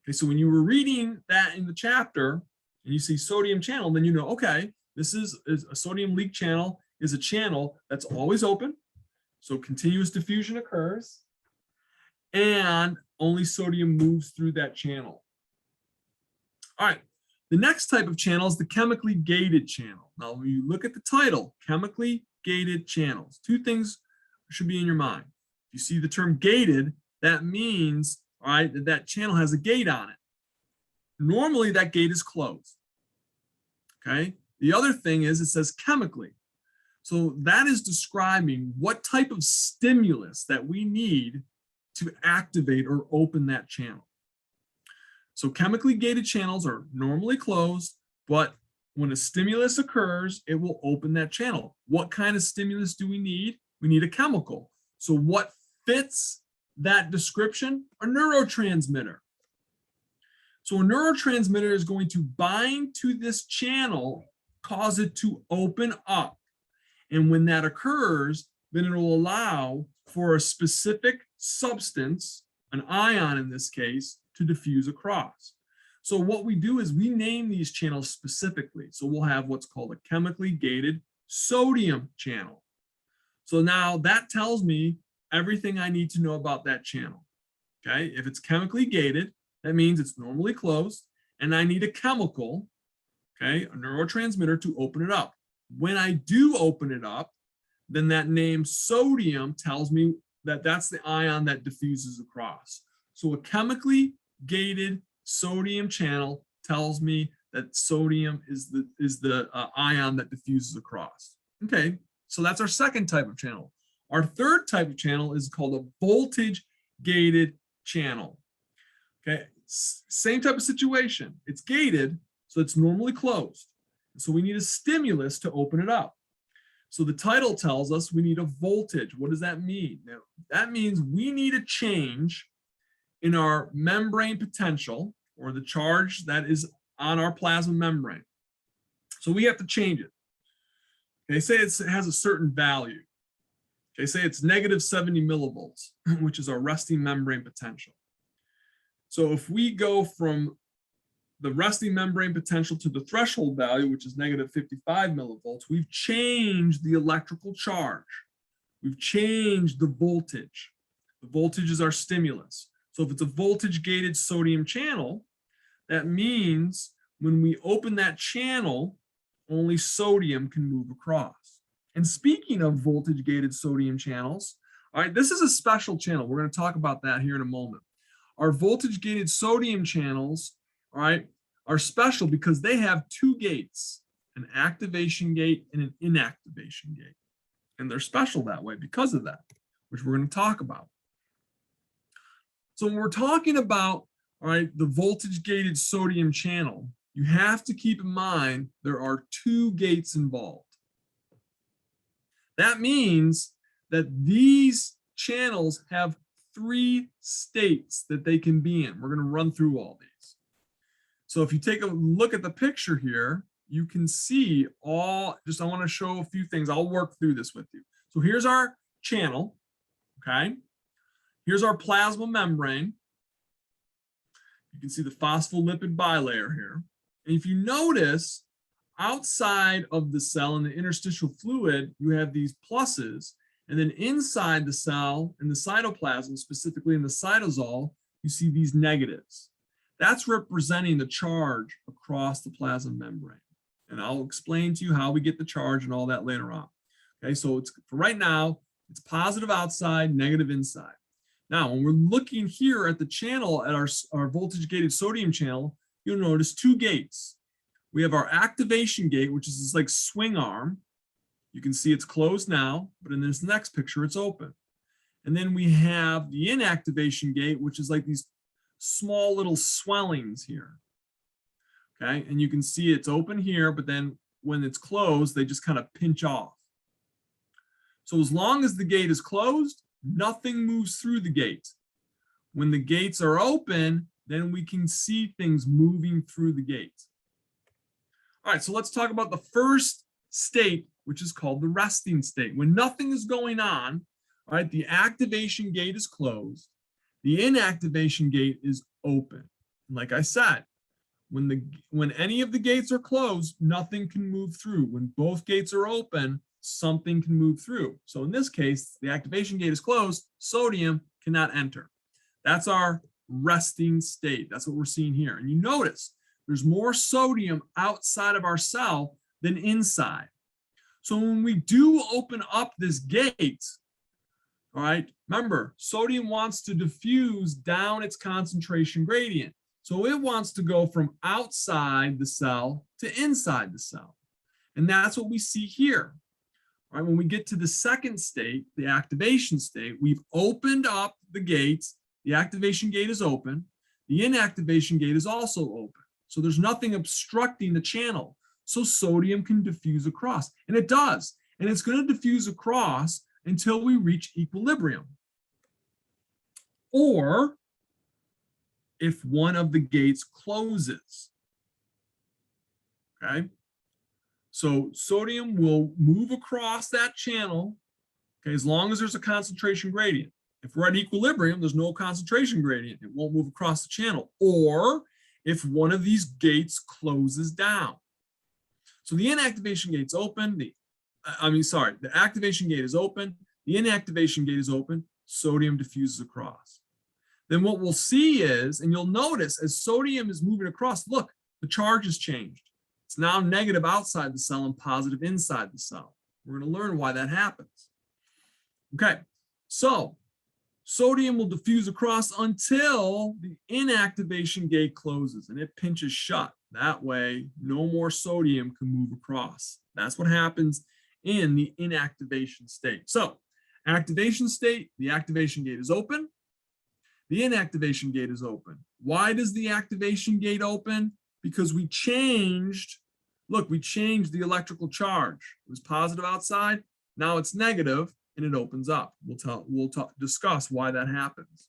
Okay, so when you were reading that in the chapter and you see sodium channel, then you know, okay, this is a sodium leak channel is a channel that's always open. So continuous diffusion occurs and only sodium moves through that channel. All right, the next type of channel is the chemically gated channel. Now, when you look at the title, chemically gated channels, two things should be in your mind. If you see the term gated, that means, all right, that channel has a gate on it. Normally, that gate is closed. Okay. The other thing is it says chemically. So that is describing what type of stimulus that we need to activate or open that channel. So chemically gated channels are normally closed, but when a stimulus occurs, it will open that channel. What kind of stimulus do we need? We need a chemical. So what fits that description? A neurotransmitter. So a neurotransmitter is going to bind to this channel, cause it to open up. And when that occurs, then it will allow for a specific substance, an ion in this case, to diffuse across. So what we do is we name these channels specifically. So we'll have what's called a chemically gated sodium channel. So now that tells me everything I need to know about that channel. Okay, if it's chemically gated, that means it's normally closed, and I need a chemical, okay, a neurotransmitter to open it up. When I do open it up, then that name sodium tells me that that's the ion that diffuses across. So a chemically gated sodium channel tells me that sodium is the ion that diffuses across. Okay, so that's our second type of channel. Our third type of channel is called a voltage gated channel. Okay, same type of situation. It's gated, so it's normally closed. So we need a stimulus to open it up. So the title tells us we need a voltage. What does that mean? Now, that means we need a change in our membrane potential, or the charge that is on our plasma membrane. So we have to change it. Okay, say it has a certain value. Okay, say it's negative 70 millivolts, which is our resting membrane potential. So if we go from the resting membrane potential to the threshold value, which is negative 55 millivolts, we've changed the electrical charge. We've changed the voltage. The voltage is our stimulus. So if it's a voltage gated sodium channel, that means when we open that channel, only sodium can move across. And speaking of voltage gated sodium channels, all right, this is a special channel. We're going to talk about that here in a moment. Our voltage gated sodium channels, all right, are special because they have two gates, an activation gate and an inactivation gate. And they're special that way because of that, which we're going to talk about. So when we're talking about, all right, the voltage gated sodium channel, you have to keep in mind there are two gates involved. That means that these channels have three states that they can be in. We're going to run through all these. So if you take a look at the picture here, you can see I want to show a few things. I'll work through this with you. So here's our channel, okay? Here's our plasma membrane. You can see the phospholipid bilayer here. And if you notice, outside of the cell in the interstitial fluid, you have these pluses. And then inside the cell, in the cytoplasm, specifically in the cytosol, you see these negatives. That's representing the charge across the plasma membrane. And I'll explain to you how we get the charge and all that later on. Okay, so it's for right now, it's positive outside, negative inside. Now, when we're looking here at the channel, at our voltage-gated sodium channel, you'll notice two gates. We have our activation gate, which is this like swing arm. You can see it's closed now, but in this next picture, it's open. And then we have the inactivation gate, which is like these small little swellings here. Okay, and you can see it's open here, but then when it's closed, they just kind of pinch off. So as long as the gate is closed, nothing moves through the gate. When the gates are open, then we can see things moving through the gate. All right, so let's talk about the first state, which is called the resting state. When nothing is going on, all right, the activation gate is closed. The inactivation gate is open. Like I said, when any of the gates are closed, nothing can move through. When both gates are open, something can move through. So in this case, the activation gate is closed, sodium cannot enter. That's our resting state. That's what we're seeing here. And you notice there's more sodium outside of our cell than inside. So when we do open up this gate, all right, remember, sodium wants to diffuse down its concentration gradient. So it wants to go from outside the cell to inside the cell. And that's what we see here. All right, when we get to the second state, the activation state, we've opened up the gates. The activation gate is open. The inactivation gate is also open. So there's nothing obstructing the channel. So sodium can diffuse across. And it does. And it's going to diffuse across until we reach equilibrium. Or if one of the gates closes. Okay. So sodium will move across that channel, okay, as long as there's a concentration gradient. If we're at equilibrium, there's no concentration gradient. It won't move across the channel. Or if one of these gates closes down. So the inactivation gate's open. The activation gate is open. The inactivation gate is open. Sodium diffuses across. Then what we'll see is, and you'll notice as sodium is moving across, look, the charge has changed. It's now negative outside the cell and positive inside the cell. We're going to learn why that happens. Okay, so sodium will diffuse across until the inactivation gate closes and it pinches shut. That way, no more sodium can move across. That's what happens in the inactivation state. So, activation state, the activation gate is open. The inactivation gate is open. Why does the activation gate open? Because we changed the electrical charge. It was positive outside, now it's negative, and it opens up. We'll discuss why that happens.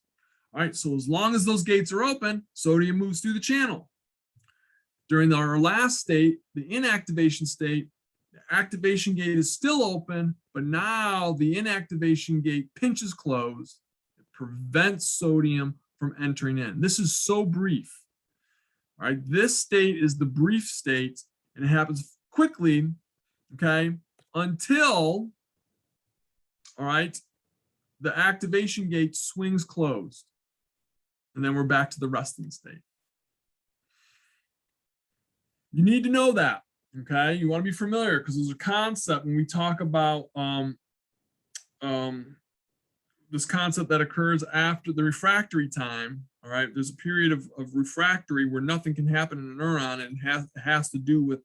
All right, so as long as those gates are open, sodium moves through the channel. During our last state, the inactivation state, the activation gate is still open, but now the inactivation gate pinches closed. It prevents sodium from entering in. This is so brief. All right, this state is the brief state, and it happens quickly, okay, until, all right, the activation gate swings closed. And then we're back to the resting state. You need to know that, okay? You want to be familiar because there's a concept when we talk about this concept that occurs after the refractory time, all right? There's a period of refractory where nothing can happen in a neuron, and it has to do with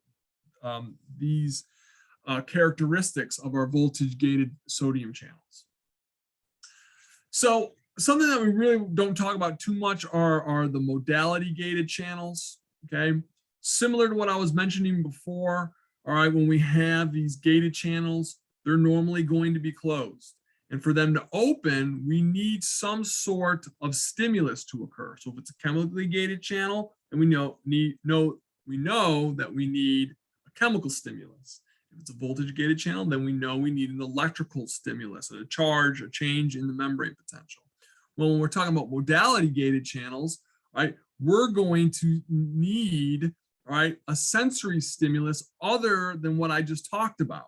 these characteristics of our voltage-gated sodium channels. So something that we really don't talk about too much are the modality-gated channels, okay? Similar to what I was mentioning before, all right, when we have these gated channels, they're normally going to be closed. And for them to open, we need some sort of stimulus to occur. So if it's a chemically gated channel, then we know that we need a chemical stimulus. If it's a voltage gated channel, then we know we need an electrical stimulus, a charge, a change in the membrane potential. Well, when we're talking about modality gated channels, right, we're going to need, right, a sensory stimulus other than what I just talked about,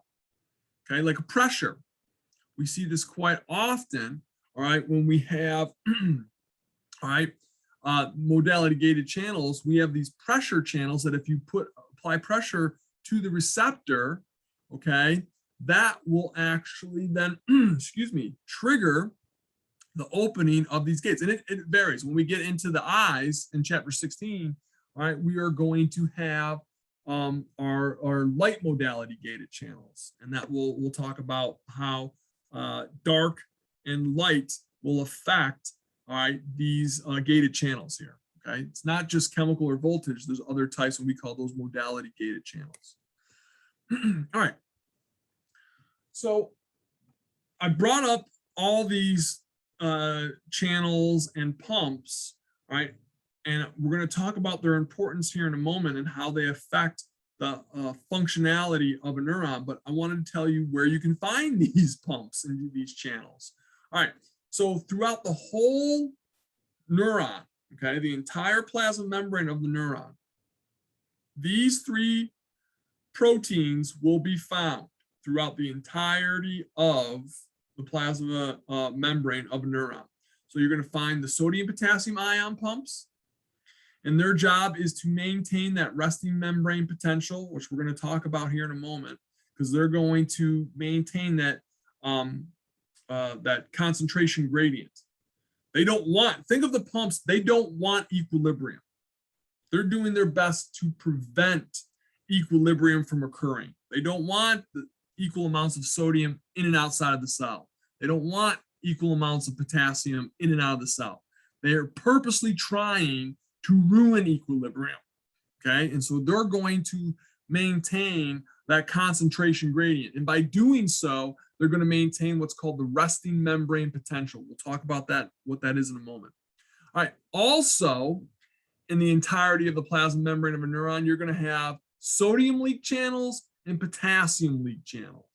okay, like a pressure. We see this quite often, all right, when we have, all right, modality gated channels. We have these pressure channels that if you apply pressure to the receptor, okay, that will actually then, excuse me, trigger the opening of these gates. And it varies. When we get into the eyes in chapter 16, all right, we are going to have our light modality gated channels. And that we'll talk about how dark and light will affect, all right, these gated channels here. Okay, it's not just chemical or voltage. There's other types, and we call those modality gated channels. All right. So I brought up all these channels and pumps, right? And we're going to talk about their importance here in a moment and how they affect the functionality of a neuron. But I wanted to tell you where you can find these pumps and these channels. All right. So throughout the whole neuron, okay, the entire plasma membrane of the neuron, these three proteins will be found throughout the entirety of the plasma membrane of a neuron. So you're going to find the sodium potassium ion pumps, and their job is to maintain that resting membrane potential, which we're going to talk about here in a moment, because they're going to maintain that that concentration gradient. They don't want, think of the pumps, they don't want equilibrium. They're doing their best to prevent equilibrium from occurring. They don't want the equal amounts of sodium in and outside of the cell. They don't want equal amounts of potassium in and out of the cell. They are purposely trying to ruin equilibrium. Okay, and so they're going to maintain that concentration gradient. And by doing so, they're going to maintain what's called the resting membrane potential. We'll talk about that, what that is in a moment. All right, also in the entirety of the plasma membrane of a neuron, you're going to have sodium leak channels and potassium leak channels.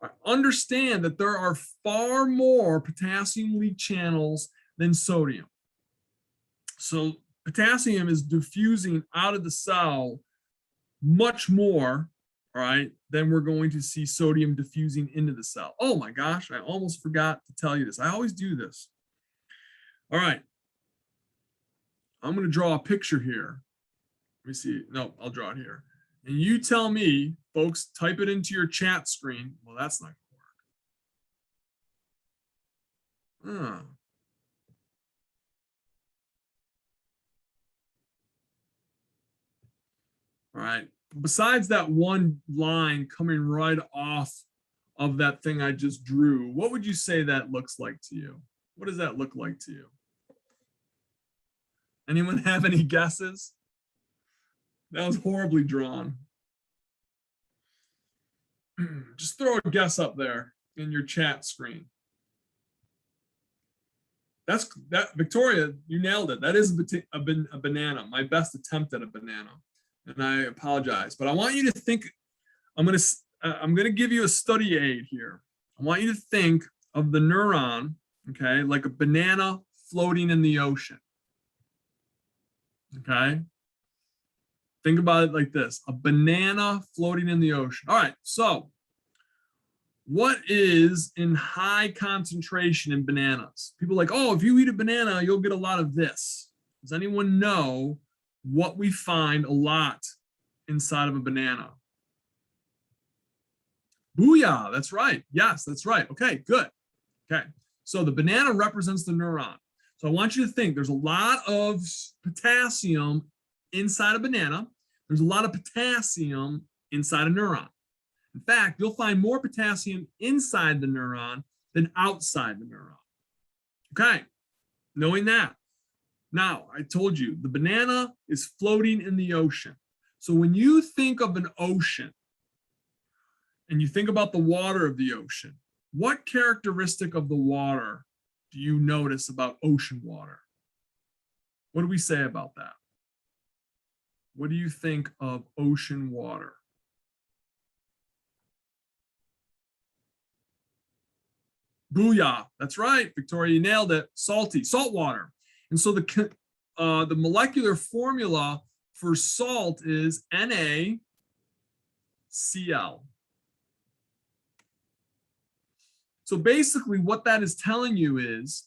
All right, understand that there are far more potassium leak channels than sodium. So potassium is diffusing out of the cell much more, all right, then we're going to see sodium diffusing into the cell. Oh my gosh, I almost forgot to tell you this. I always do this. All right. I'm going to draw a picture here. Let me see. No, I'll draw it here. And you tell me, folks, type it into your chat screen. Well, that's not going to work. All right. Besides that one line coming right off of that thing I just drew, what would you say that looks like to you? What does that look like to you? Anyone have any guesses? That was horribly drawn. Just throw a guess up there in your chat screen. That's that, Victoria, you nailed it. That is a banana, my best attempt at a banana. And I apologize, but I want you to think, I'm going to give you a study aid here. I want you to think of the neuron, okay, like a banana floating in the ocean. Okay. Think about it like this, a banana floating in the ocean. All right. So what is in high concentration in bananas? People are like, oh, if you eat a banana, you'll get a lot of this. Does anyone know what we find a lot inside of a banana? Booyah, that's right. Yes, that's right. Okay, good. Okay, so the banana represents the neuron. So I want you to think there's a lot of potassium inside a banana. There's a lot of potassium inside a neuron. In fact, you'll find more potassium inside the neuron than outside the neuron. Okay, knowing that. Now, I told you, the banana is floating in the ocean. So when you think of an ocean and you think about the water of the ocean, what characteristic of the water do you notice about ocean water? What do we say about that? What do you think of ocean water? Booyah, that's right, Victoria, you nailed it. Salty, salt water. And so the molecular formula for salt is NaCl. So basically what that is telling you is,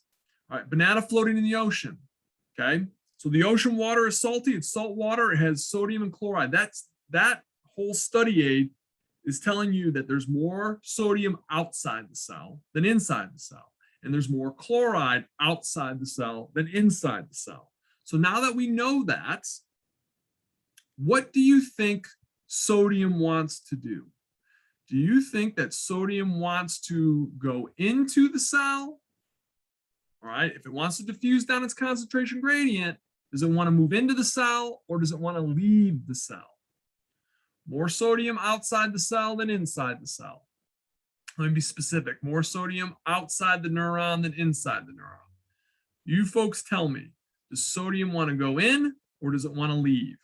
all right, banana floating in the ocean, okay? So the ocean water is salty, it's salt water, it has sodium and chloride. That whole study aid is telling you that there's more sodium outside the cell than inside the cell. and there's more chloride outside the cell than inside the cell. So now that we know that, what do you think sodium wants to do? Do you think that sodium wants to go into the cell? All right, if it wants to diffuse down its concentration gradient, does it want to move into the cell or does it want to leave the cell? More sodium outside the cell than inside the cell. Let me be specific. More sodium outside the neuron than inside the neuron. You folks tell me, does sodium want to go in or does it want to leave?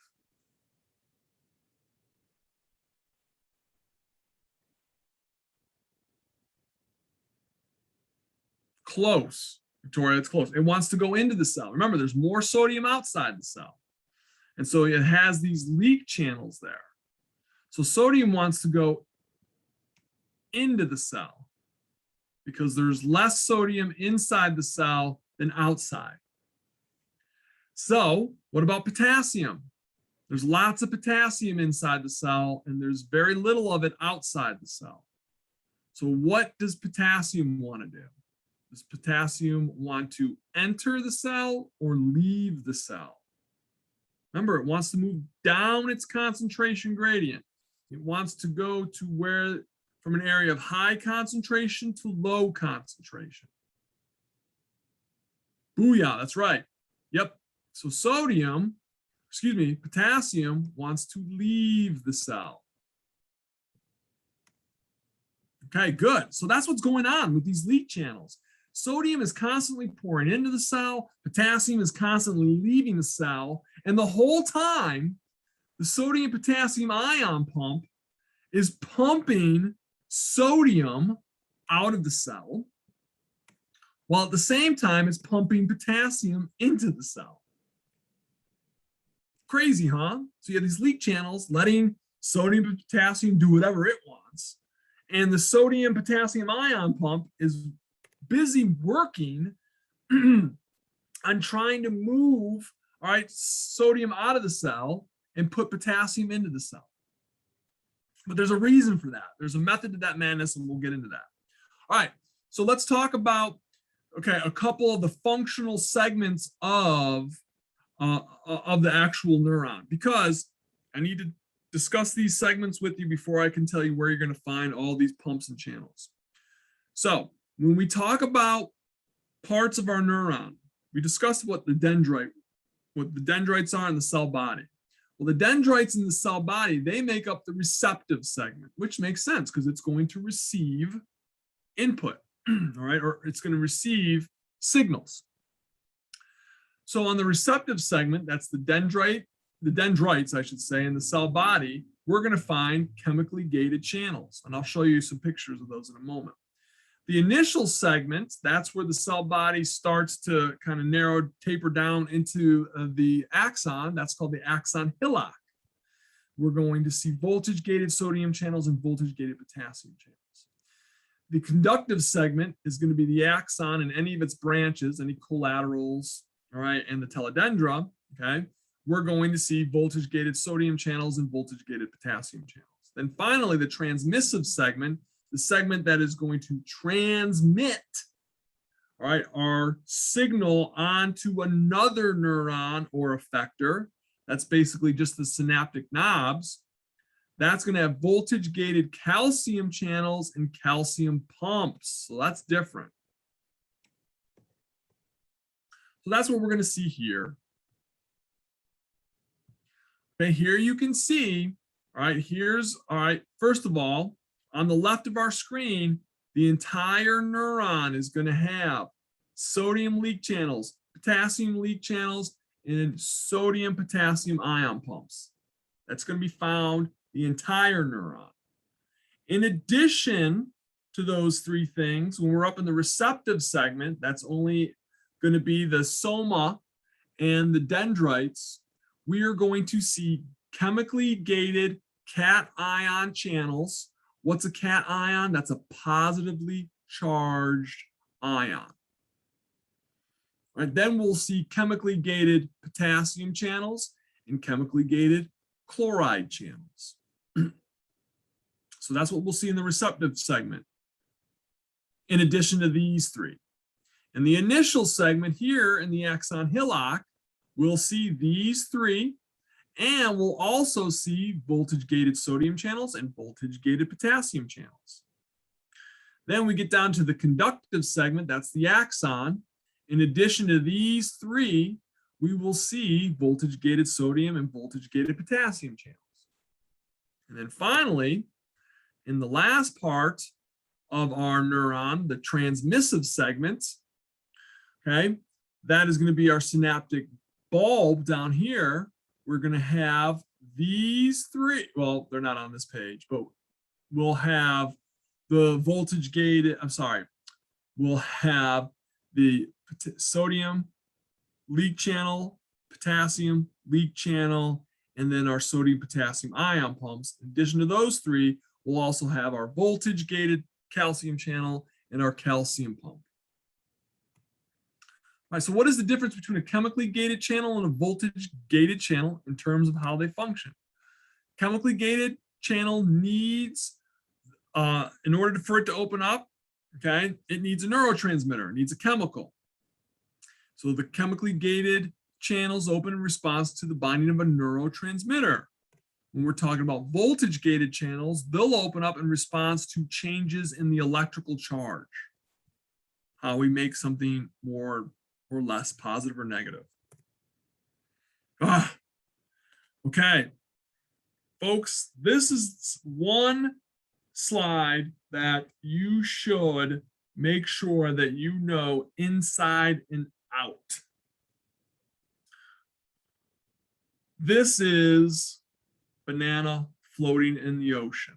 Close. Victoria, it's close. It wants to go into the cell. Remember, there's more sodium outside the cell. And so it has these leak channels there. So sodium wants to go into the cell because there's less sodium inside the cell than outside. So what about potassium? There's lots of potassium inside the cell and there's very little of it outside the cell. So what does potassium want to do? Does potassium want to enter the cell or leave the cell? Remember, it wants to move down its concentration gradient. It wants to go to where, from an area of high concentration to low concentration. Booyah, that's right. Yep. So potassium wants to leave the cell. Okay, good. So that's what's going on with these leak channels. Sodium is constantly pouring into the cell, potassium is constantly leaving the cell, and the whole time, the sodium potassium ion pump is pumping sodium out of the cell, while at the same time it's pumping potassium into the cell. Crazy, huh? So you have these leak channels letting sodium and potassium do whatever it wants, and the sodium potassium ion pump is busy working on trying to move, all right, sodium out of the cell and put potassium into the cell. But there's a reason for that. There's a method to that madness, and we'll get into that. All right, so let's talk about, okay, a couple of the functional segments of the actual neuron, because I need to discuss these segments with you before I can tell you where you're going to find all these pumps and channels. So when we talk about parts of our neuron, we discussed what the dendrites are in the cell body. Well, the dendrites in the cell body, they make up the receptive segment, which makes sense because it's going to receive input, all right, or it's going to receive signals. So on the receptive segment, that's the dendrites, I should say, in the cell body, we're going to find chemically gated channels. And I'll show you some pictures of those in a moment. The initial segment, that's where the cell body starts to kind of taper down into the axon. That's called the axon hillock. We're going to see voltage-gated sodium channels and voltage-gated potassium channels. The conductive segment is going to be the axon and any of its branches, any collaterals, all right, and the telodendra, okay? We're going to see voltage-gated sodium channels and voltage-gated potassium channels. Then finally, the transmissive segment, the segment that is going to transmit, all right, our signal onto another neuron or effector. That's basically just the synaptic knobs. That's going to have voltage-gated calcium channels and calcium pumps. So that's different. So that's what we're going to see here. Okay, here you can see, all right, first of all, on the left of our screen, the entire neuron is going to have sodium leak channels, potassium leak channels, and sodium potassium ion pumps. That's going to be found the entire neuron. In addition to those three things, when we're up in the receptive segment, that's only going to be the soma and the dendrites, we are going to see chemically gated cation channels. What's a cation? That's a positively charged ion. All right, then we'll see chemically gated potassium channels and chemically gated chloride channels. So that's what we'll see in the receptive segment, in addition to these three. In the initial segment here in the axon hillock, we'll see these three, and we'll also see voltage-gated sodium channels and voltage-gated potassium channels. Then we get down to the conductive segment, that's the axon. In addition to these three, we will see voltage-gated sodium and voltage-gated potassium channels. And then finally, in the last part of our neuron, the transmissive segment, okay, that is going to be our synaptic bulb down here. We're going to have these three, well, they're not on this page, but we'll have the voltage gated, we'll have the sodium leak channel, potassium leak channel, and then our sodium potassium ion pumps. In addition to those three, we'll also have our voltage gated calcium channel and our calcium pump. All right, so what is the difference between a chemically gated channel and a voltage gated channel in terms of how they function? Chemically gated channel needs, in order for it to open up, okay, it needs a neurotransmitter, it needs a chemical. So the chemically gated channels open in response to the binding of a neurotransmitter. When we're talking about voltage gated channels, they'll open up in response to changes in the electrical charge, how we make something more or less positive or negative. Okay, folks, this is one slide that you should make sure that you know inside and out. This is banana floating in the ocean.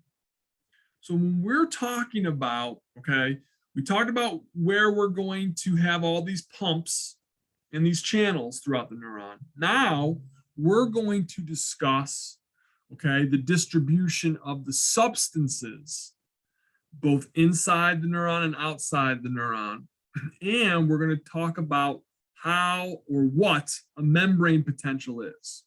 So when we're talking about, okay, we talked about where we're going to have all these pumps and these channels throughout the neuron. Now we're going to discuss, okay, the distribution of the substances, both inside the neuron and outside the neuron. And we're going to talk about how or what a membrane potential is.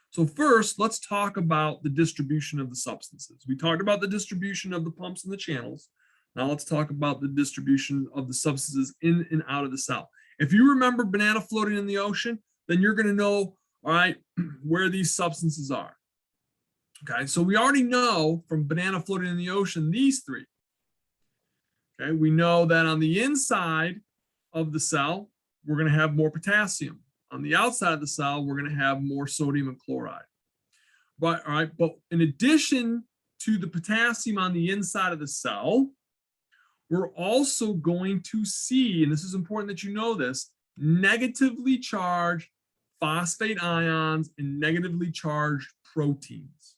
So first, let's talk about the distribution of the substances. We talked about the distribution of the pumps and the channels. Now let's talk about the distribution of the substances in and out of the cell. If you remember banana floating in the ocean, then you're going to know, all right, where these substances are. Okay, so we already know from banana floating in the ocean, these three. Okay, we know that on the inside of the cell, we're going to have more potassium. On the outside of the cell, we're going to have more sodium and chloride. But, all right, but in addition to the potassium on the inside of the cell, we're also going to see, and this is important that you know this, negatively charged phosphate ions and negatively charged proteins.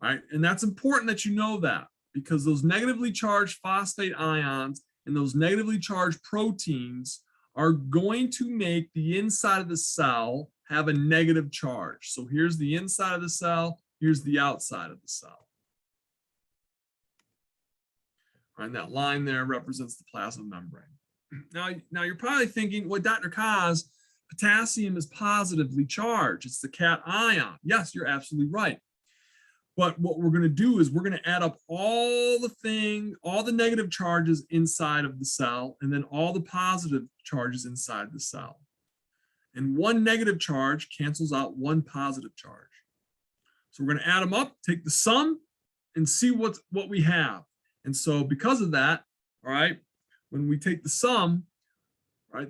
All right, and that's important that you know that, because those negatively charged phosphate ions and those negatively charged proteins are going to make the inside of the cell have a negative charge. So here's the inside of the cell, here's the outside of the cell. All right, that line there represents the plasma membrane. Now you're probably thinking, well, Dr. Kaz, potassium is positively charged. It's the cation. Yes, you're absolutely right. But what we're going to do is we're going to add up all the negative charges inside of the cell, and then all the positive charges inside the cell. And one negative charge cancels out one positive charge. So we're going to add them up, take the sum, and see what we have. And so because of that, all right, when we take the sum, right,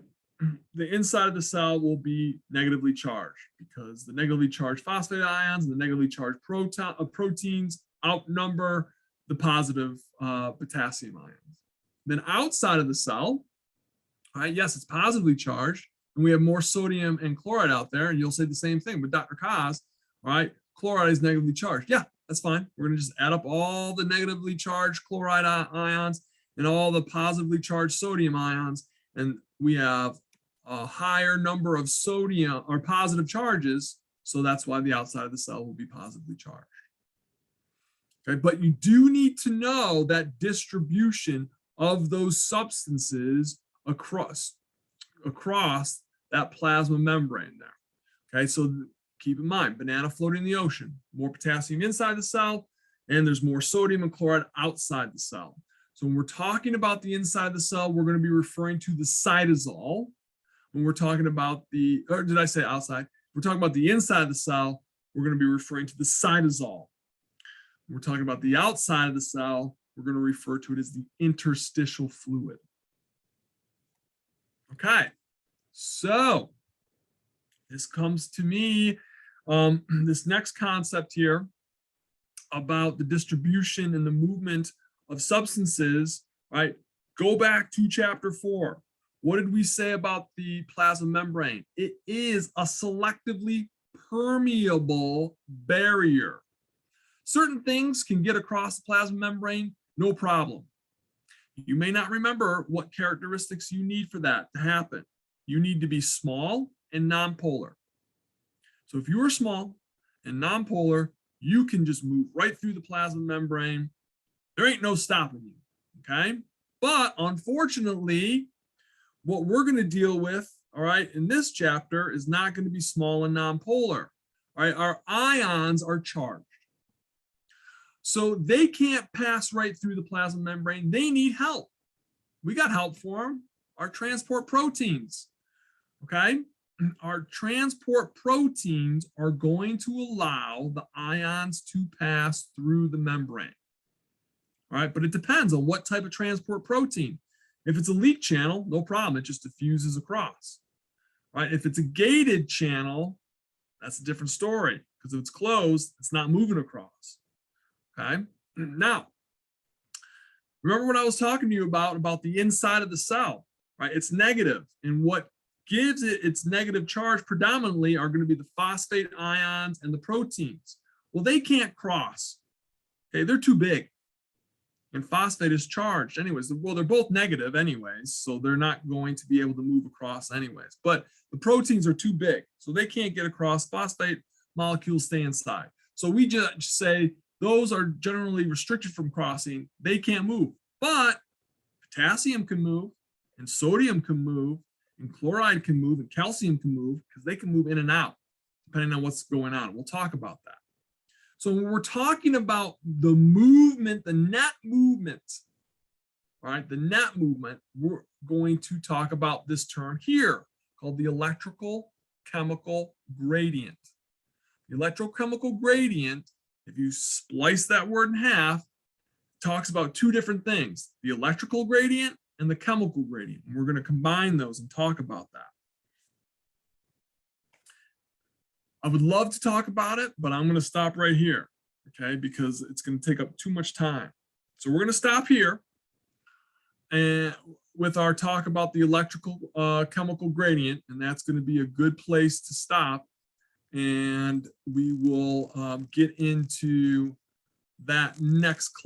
the inside of the cell will be negatively charged, because the negatively charged phosphate ions and the negatively charged proteins outnumber the positive potassium ions. Then outside of the cell, all right, yes, it's positively charged, and we have more sodium and chloride out there, and you'll say the same thing, but Dr. Kaz, all right, chloride is negatively charged. Yeah, that's fine. We're going to just add up all the negatively charged chloride ions and all the positively charged sodium ions, and we have a higher number of sodium or positive charges, so that's why the outside of the cell will be positively charged. Okay, but you do need to know that distribution of those substances across that plasma membrane there. Okay, so keep in mind, banana floating in the ocean, more potassium inside the cell, and there's more sodium and chloride outside the cell. So when we're talking about the inside of the cell, we're going to be referring to the cytosol. When we're talking about the, or did I say outside? We're talking about the inside of the cell, we're going to be referring to the cytosol. When we're talking about the outside of the cell, we're going to refer to it as the interstitial fluid. Okay, so this comes to me, this next concept here about the distribution and the movement of substances, right? Go back to chapter 4. What did we say about the plasma membrane? It is a selectively permeable barrier. Certain things can get across the plasma membrane, no problem. You may not remember what characteristics you need for that to happen. You need to be small and nonpolar. So if you are small and nonpolar, you can just move right through the plasma membrane. There ain't no stopping you, okay? But unfortunately, what we're going to deal with, all right, in this chapter is not going to be small and nonpolar. All right, our ions are charged. So they can't pass right through the plasma membrane. They need help. We got help for them. Our transport proteins, okay? Our transport proteins are going to allow the ions to pass through the membrane. All right, but it depends on what type of transport protein. If it's a leak channel, no problem. It just diffuses across. All right, if it's a gated channel, that's a different story because if it's closed, it's not moving across. Okay, now, remember what I was talking to you about the inside of the cell, right? It's negative, and what gives it its negative charge predominantly are going to be the phosphate ions and the proteins. Well, they can't cross. Okay, they're too big. And phosphate is charged anyways. Well, they're both negative anyways, so they're not going to be able to move across anyways. But the proteins are too big, so they can't get across. Phosphate molecules stay inside. So we just say those are generally restricted from crossing. They can't move. But potassium can move, and sodium can move, and chloride can move, and calcium can move because they can move in and out depending on what's going on. We'll talk about that. So when we're talking about the movement, the net movement, right? The net movement, we're going to talk about this term here called the electrical chemical gradient. The electrochemical gradient, if you splice that word in half, talks about two different things, the electrical gradient and the chemical gradient. And we're going to combine those and talk about that. I would love to talk about it, but I'm going to stop right here, okay, because it's going to take up too much time. So we're going to stop here and with our talk about the electrical chemical gradient, and that's going to be a good place to stop. And we will get into that next class.